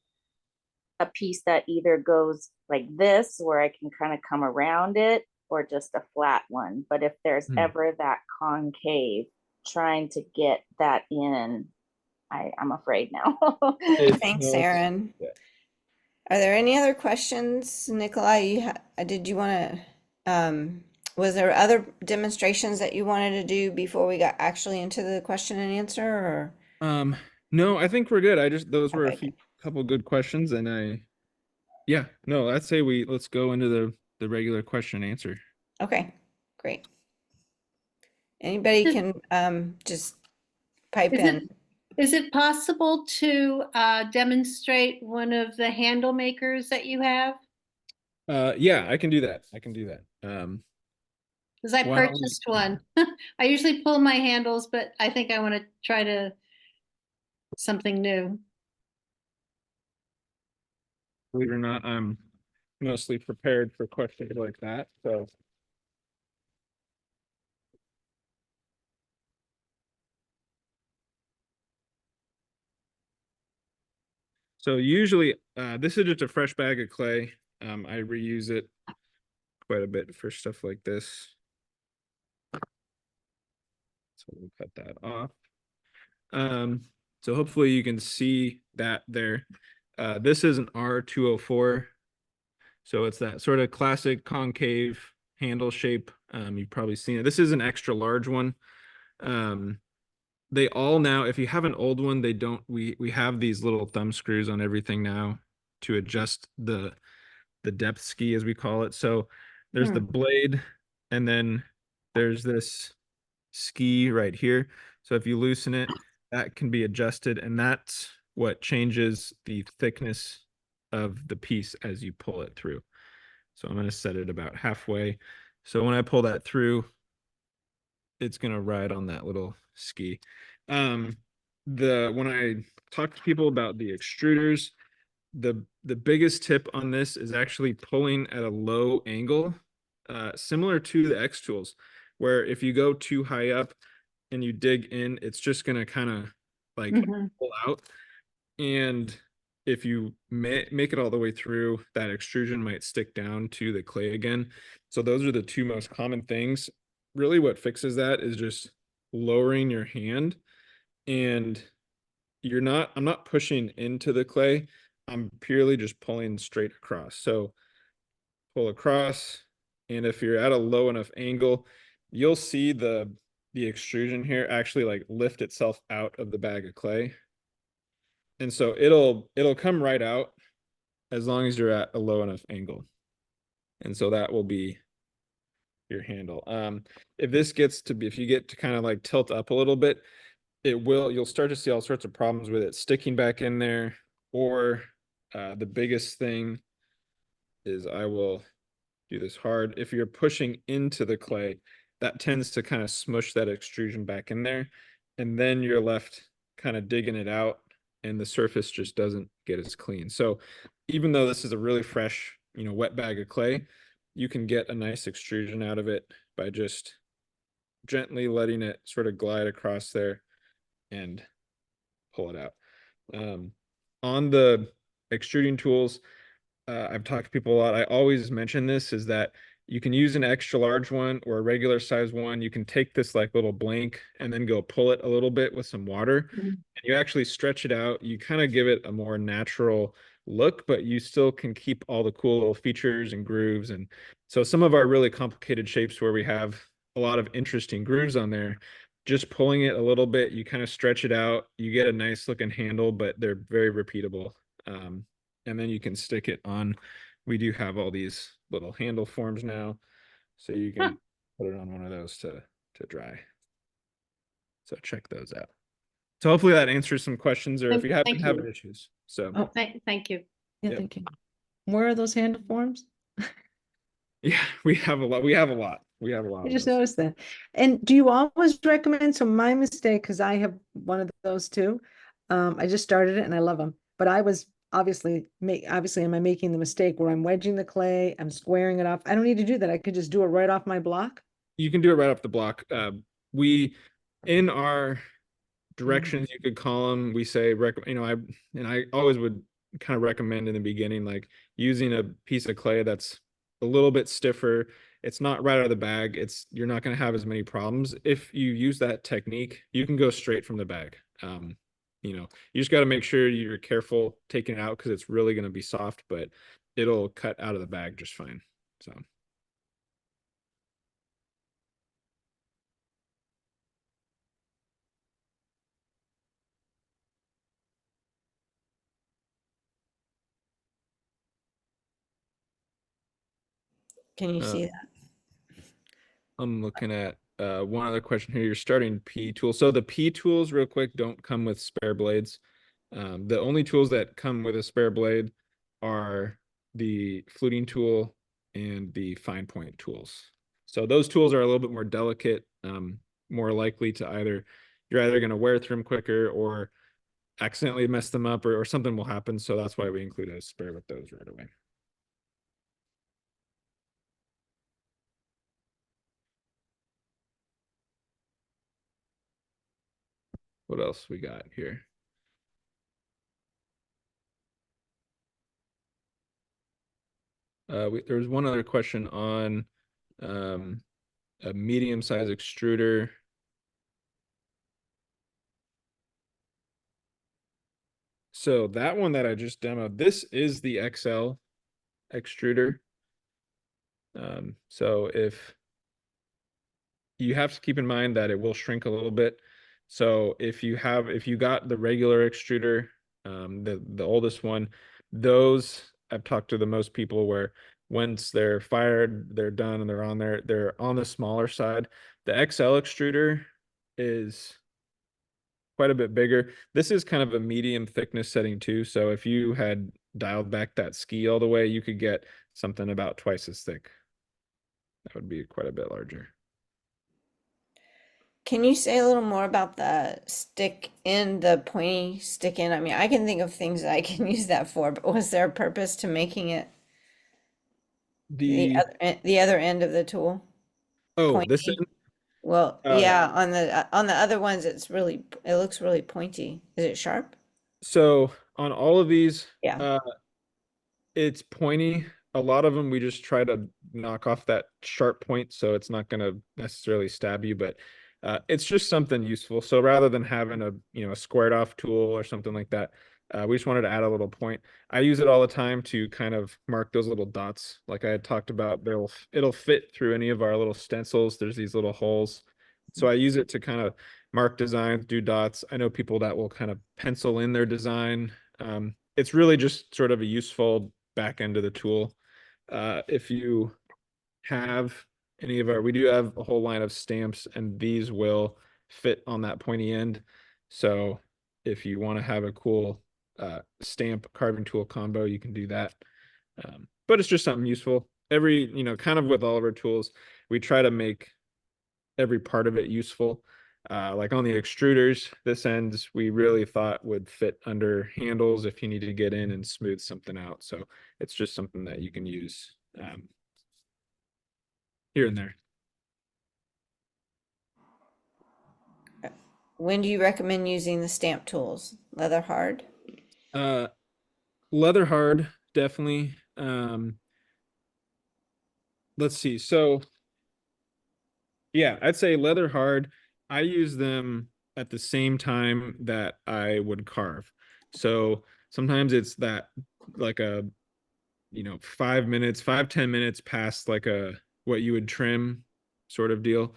a piece that either goes like this, where I can kind of come around it, or just a flat one. But if there's ever that concave, trying to get that in, I'm afraid now. Thanks, Aaron. Yeah. Are there any other questions, Nikolai? Did you want to, was there other demonstrations that you wanted to do before we got actually into the question and answer, or? No, I think we're good. Those were Okay. couple good questions, and I'd say let's go into the regular question and answer. Okay, great. Anybody can just pipe in. Is it possible to demonstrate one of the handle makers that you have? Yeah, I can do that. Because I purchased one. I usually pull my handles, but I think I want to try something new. Believe it or not, I'm mostly prepared for questions like that. So usually, this is just a fresh bag of clay. I reuse it quite a bit for stuff like this. So we'll cut that off. So hopefully you can see that there. This is an R204. So it's that sort of classic concave handle shape. You've probably seen it. This is an extra large one. They all now, if you have an old one, they don't, we have these little thumb screws on everything now to adjust the depth ski, as we call it. So there's the blade, and then there's this ski right here. So if you loosen it, that can be adjusted, and that's what changes the thickness of the piece as you pull it through. So I'm going to set it about halfway. So when I pull that through, it's going to ride on that little ski. When I talk to people about the extruders, the biggest tip on this is actually pulling at a low angle, similar to the X tools, where if you go too high up and you dig in, it's just going to kind of like pull out. And if you make it all the way through, that extrusion might stick down to the clay again. So those are the two most common things. Really what fixes that is just lowering your hand, and I'm not pushing into the clay. I'm purely just pulling straight across. So pull across, and if you're at a low enough angle, you'll see the extrusion here actually like lift itself out of the bag of clay. And so it'll come right out as long as you're at a low enough angle. And so that will be your handle. If you get to kind of like tilt up a little bit, you'll start to see all sorts of problems with it sticking back in there. Or the biggest thing is, I will do this hard. If you're pushing into the clay, that tends to kind of smush that extrusion back in there. And then you're left kind of digging it out, and the surface just doesn't get as clean. So even though this is a really fresh, wet bag of clay, you can get a nice extrusion out of it by just gently letting it sort of glide across there and pull it out. On the extruding tools, I've talked to people a lot. I always mention this, is that you can use an extra large one or a regular size one. You can take this like little blank and then go pull it a little bit with some water, and you actually stretch it out. You kind of give it a more natural look, but you still can keep all the cool little features and grooves. And so some of our really complicated shapes where we have a lot of interesting grooves on there, just pulling it a little bit, you kind of stretch it out, you get a nice looking handle, but they're very repeatable. And then you can stick it on. We do have all these little handle forms now, so you can put it on one of those to dry. So check those out. So hopefully that answers some questions, or if you haven't having issues. So Oh, thank you. Yeah, thank you. Where are those handle forms? yeah, we have a lot. We have a lot. I Of just those. noticed that. And do you always recommend, so my mistake, because I have one of those too. I just started it and I love them, but I was obviously am I making the mistake where I'm wedging the clay, I'm squaring it off. I don't need to do that. I could just do it right off my block. You can do it right off the block. We, in our directions, you could call them, we say, I always would kind of recommend in the beginning, like using a piece of clay that's a little bit stiffer. It's not right out of the bag. You're not going to have as many problems. If you use that technique, you can go straight from the bag. You just got to make sure you're careful taking it out, because it's really going to be soft, but it'll cut out of the bag just fine. So. Can you see that? I'm looking at one other question here. You're starting P tool. So the P tools, real quick, don't come with spare blades. The only tools that come with a spare blade are the fluting tool and the fine point tools. So those tools are a little bit more delicate, more likely to you're either going to wear through them quicker or accidentally mess them up, or something will happen. So that's why we include a spare with those right away. What else we got here? There was one other question on a medium-sized extruder. So that one that I just demoed, this is the XL extruder. So if you have to keep in mind that it will shrink a little bit. So if you got the regular extruder, the oldest one, those I've talked to the most people where once they're fired, they're done and they're on the smaller side. The XL extruder is quite a bit bigger. This is kind of a medium thickness setting too. So if you had dialed back that ski all the way, you could get something about twice as thick. That would be quite a bit larger. Can you say a little more about the stick in, the pointy stick in? I mean, I can think of things that I can use that for, but was there a purpose to making it The the other end of the tool? this Pointy? Well, yeah, on the other ones, it looks really pointy. Is it sharp? so on all of these, Yeah. it's pointy. A lot of them we just try to knock off that sharp point so it's not going to necessarily stab you, but it's just something useful. So rather than having a squared off tool or something like that, we just wanted to add a little point. I use it all the time to kind of mark those little dots like I had talked about. It'll fit through any of our little stencils. There's these little holes. So I use it to kind of mark designs, do dots. I know people that will kind of pencil in their design. It's really just sort of a useful back end of the tool. If you have we do have a whole line of stamps, and these will fit on that pointy end. So if you want to have a cool stamp carving tool combo, you can do that. But it's just something useful. Kind of with all of our tools, we try to make every part of it useful. Like on the extruders, this end we really thought would fit under handles if you need to get in and smooth something out. So it's just something that you can use here and there. When do you recommend using the stamp tools? Leather hard? Leather hard, definitely. Let's see. So yeah, I'd say leather hard. I use them at the same time that I would carve. So sometimes it's that like a 5 minutes, 5-10 minutes past like what you would trim sort of deal.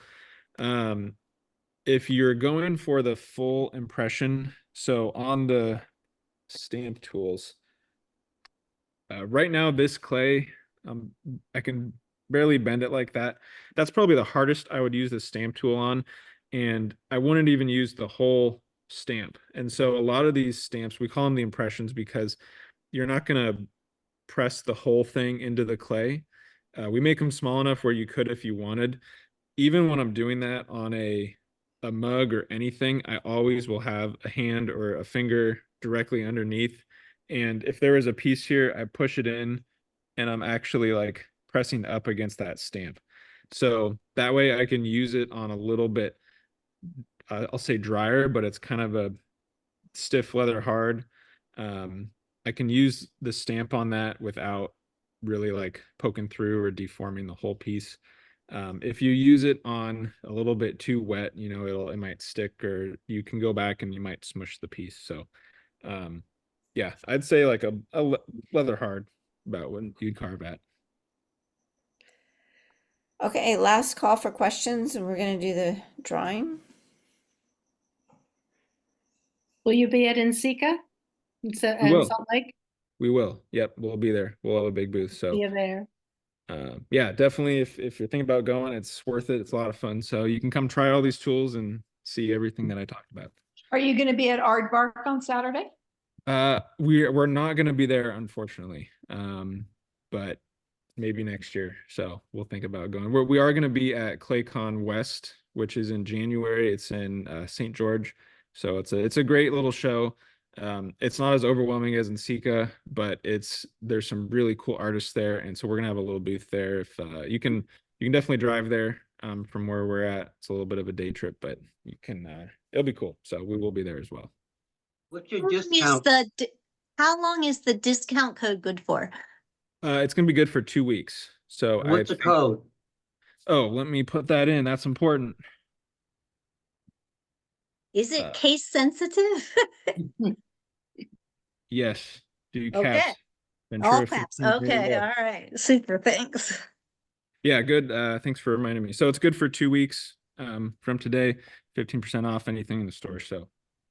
If you're going for the full impression, so on the stamp tools, right now this clay, I can barely bend it like that. That's probably the hardest I would use the stamp tool on, and I wouldn't even use the whole stamp. And so a lot of these stamps, we call them the impressions because you're not going to press the whole thing into the clay. We make them small enough where you could if you wanted. Even when I'm doing that on a mug or anything, I always will have a hand or a finger directly underneath. And if there is a piece here, I push it in and I'm actually like pressing up against that stamp. So that way I can use it on a little bit, I'll say drier, but it's kind of a stiff leather hard. I can use the stamp on that without really like poking through or deforming the whole piece. If you use it on a little bit too wet, it might stick, or you can go back and you might smush the piece. So yeah, I'd say like a leather hard about when you'd carve at. Okay, last call for questions, and we're going to do the drawing. Will you be at NCECA? We will. Salt Lake? We will. Yep, we'll be there. We'll have a big booth. So Be you there? yeah, definitely. If you're thinking about going, it's worth it. It's a lot of fun. So you can come try all these tools and see everything that I talked about. Are you going to be at Aardvark on Saturday? We're not going to be there, unfortunately. But maybe next year. So we'll think about going. We are going to be at ClayCon West, which is in January. It's in St. George. So it's a great little show. It's not as overwhelming as in Sika, but there's some really cool artists there, and so we're gonna have a little booth there. If you can definitely drive there from where we're at. It's a little bit of a day trip, but you can it'll be cool. So we will be there as well. What's your discount? How long is the discount code good for? It's gonna be good for 2 weeks. So What's the code? Oh, let me put that in. That's important. Is it case sensitive? Yes. Do Okay. caps. All caps. Okay. All right. Super. Thanks. Yeah, good. Thanks for reminding me. So it's good for 2 weeks from today, 15% off anything in the store. So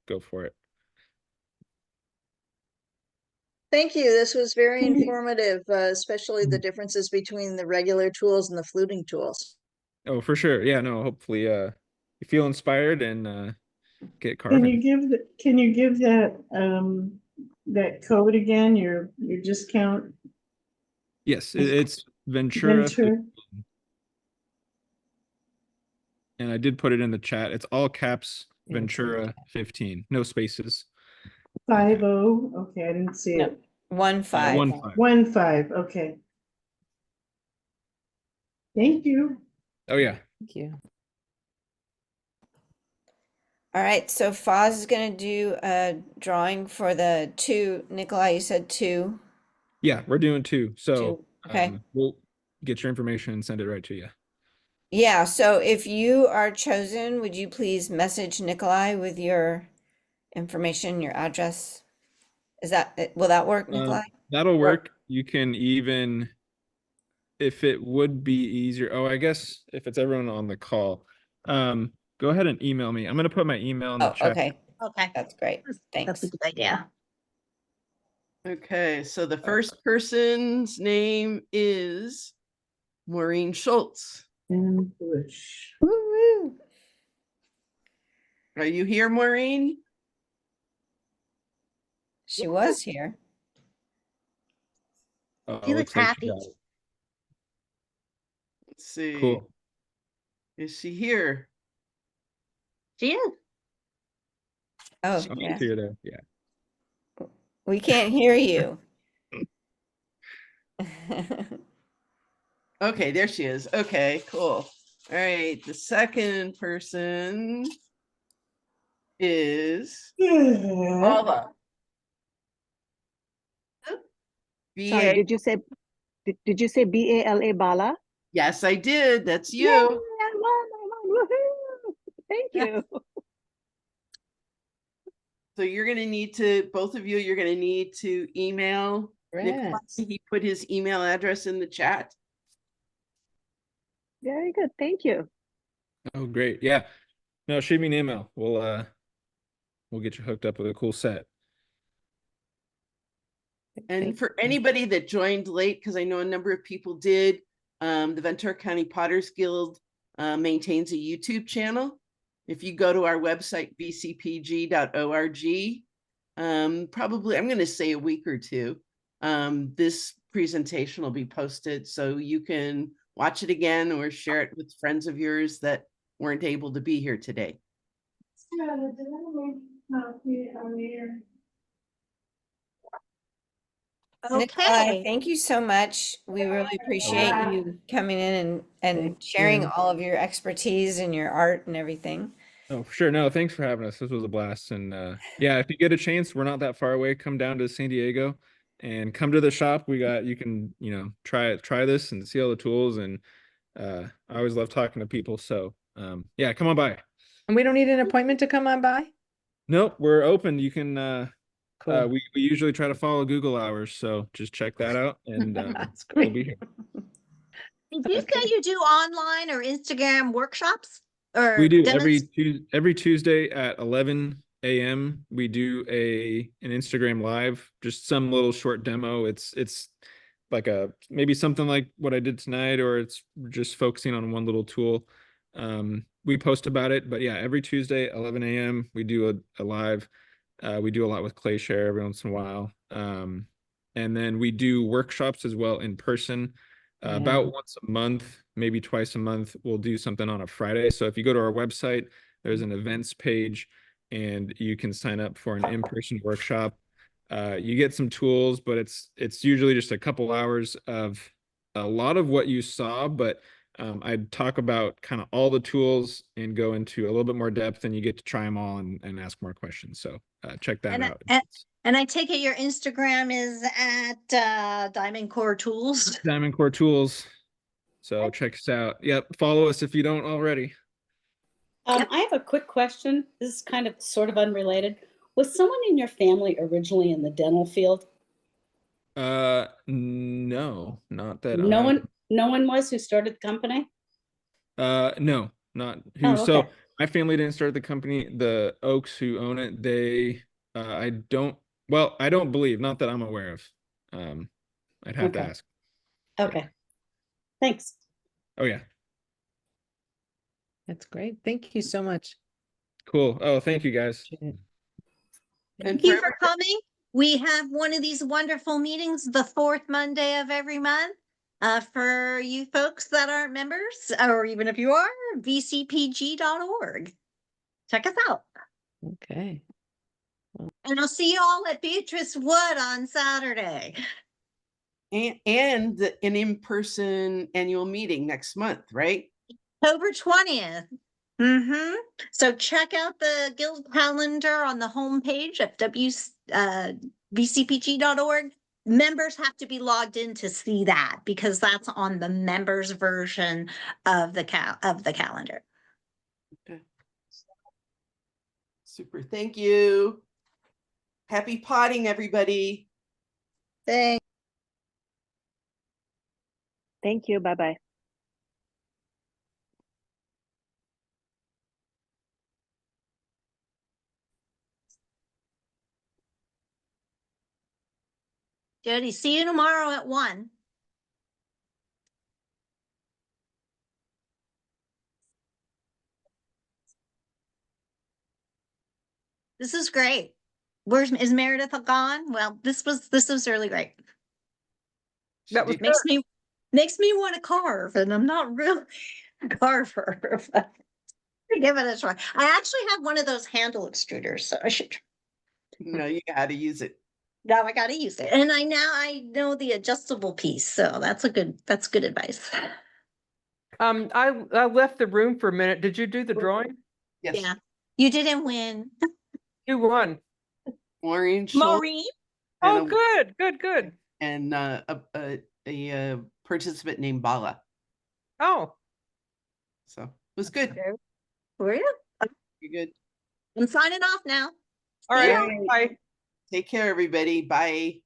go for it. Thank you. This was very informative, especially the differences between the regular tools and the fluting tools. Oh, for sure. Yeah, no, hopefully you feel inspired and get Can you carving. give that that code again, your discount? Yes, it's Ventura, Venture and I did put it in the chat. It's all caps Ventura 15, no spaces. 50. Okay, I didn't see No, it. 15. 15. Okay. Thank you. Oh yeah. Thank you. All right, so Foz is going to do a drawing for the 2. Nikolai, you said 2. Yeah, we're doing 2. So 2. Okay. we'll get your information and send it right to you. Yeah, so if you are chosen, would you please message Nikolai with your information, your address? Will that work, Nikolai? That'll work. You can even, if it would be easier. Oh, I guess if it's everyone on the call, go ahead and email me. I'm going to put my email in the Oh, chat. okay. Okay. That's great. That's Thanks. a good idea. Okay, so the first person's name is Maureen Schultz. And Bush. Woo-woo. Are you here, Maureen? She was here. Oh, She looks looks like she happy. got it. Let's see. Cool. Is she here? She is. Oh, Oh, yeah. see her there. Yeah. We can't hear you. Okay, there she is. Okay, cool. All right, the second person is Paula. Sorry, BA. did you say BALA Bala? Yes, I did. That's you. Yay, I won, woohoo! Thank you. So you're going to need to, both of you, you're going to need to email Nicholas. He put his email address in the chat. Very good. Thank you. Oh, great. Yeah. No, shoot me an email. We'll get you hooked up with a cool set. And for anybody that joined late, because I know a number of people did, the Ventura County Potters Guild maintains a YouTube channel. If you go to our website, vcpg.org, probably, I'm going to say a week or two, this presentation will be posted so you can watch it again or share it with friends of yours that weren't able to be here today. Nikolai, thank you so much. We really appreciate you coming in and sharing all of your expertise and your art and everything. Oh, for sure. No, thanks for having us. This was a blast. And yeah, if you get a chance, we're not that far away. Come down to San Diego and come to the shop. You can, try this and see all the tools. And I always love talking to people. So yeah, come on by. And we don't need an appointment to come on by? Nope, we're open. You can Cool. we usually try to follow Google hours, so just check that out and That's we'll great. be here. Did you say you do online or Instagram workshops? Or We do demos? every Tuesday at 11 a.m. We do an Instagram live, just some little short demo. It's like maybe something like what I did tonight, or it's just focusing on one little tool. We post about it, but yeah, every Tuesday 11 a.m. we do a live. We do a lot with ClayShare every once in a while. And then we do workshops as well in person. About once a month, maybe twice a month, we'll do something on a Friday. So if you go to our website, there's an events page and you can sign up for an in-person workshop. You get some tools, but it's usually just a couple hours of a lot of what you saw, but I'd talk about kind of all the tools and go into a little bit more depth, and you get to try them all and ask more questions. So check that out. And I take it your Instagram is at Diamond Core Tools. Diamond Core Tools. So check us out. Yep. Follow us if you don't already. I have a quick question. This is kind of sort of unrelated. Was someone in your family originally in the dental field? No, not that. No No one was who started the company? No, not who. Oh, So okay. my family didn't start the company. The Oaks who own it, they, I don't, well, I don't believe, not that I'm aware of. I'd have to Okay. ask. Okay. Thanks. Oh yeah, That's great. Thank you so much. cool. Oh, thank you guys. And Thank for you for coming. We have one of these wonderful meetings the fourth Monday of every month. For you folks that aren't members, or even if you are, vcpg.org. Check us out. Okay. And I'll see you all at Beatrice Wood on Saturday. and an in-person annual meeting next month, right? October 20th. Mm-hmm. So check out the guild calendar on the homepage at vcpg.org. Members have to be logged in to see that because that's on the members version of the calendar. Okay. Super. Thank you. Happy potting, everybody. Thanks. Thank you. Bye-bye. Jody, see you tomorrow at 1. This is great. Is Meredith gone? Well, this was really great. That was Makes me want to carve, and I'm not really a carver. But give it a try. I actually have one of those handle extruders, so I should. No, you got to use it. Now I got to use it, and I know the adjustable piece, so that's good advice. I left the room for a minute. Did you do the drawing? Yes. Yeah, you didn't win. You won. Maureen Schultz Maureen. and Oh, good, good, good. and a participant named Bala. Oh, So it was good. Were you? You're good. I'm signing off now. all See right. ya. Bye. Take care, everybody. Bye.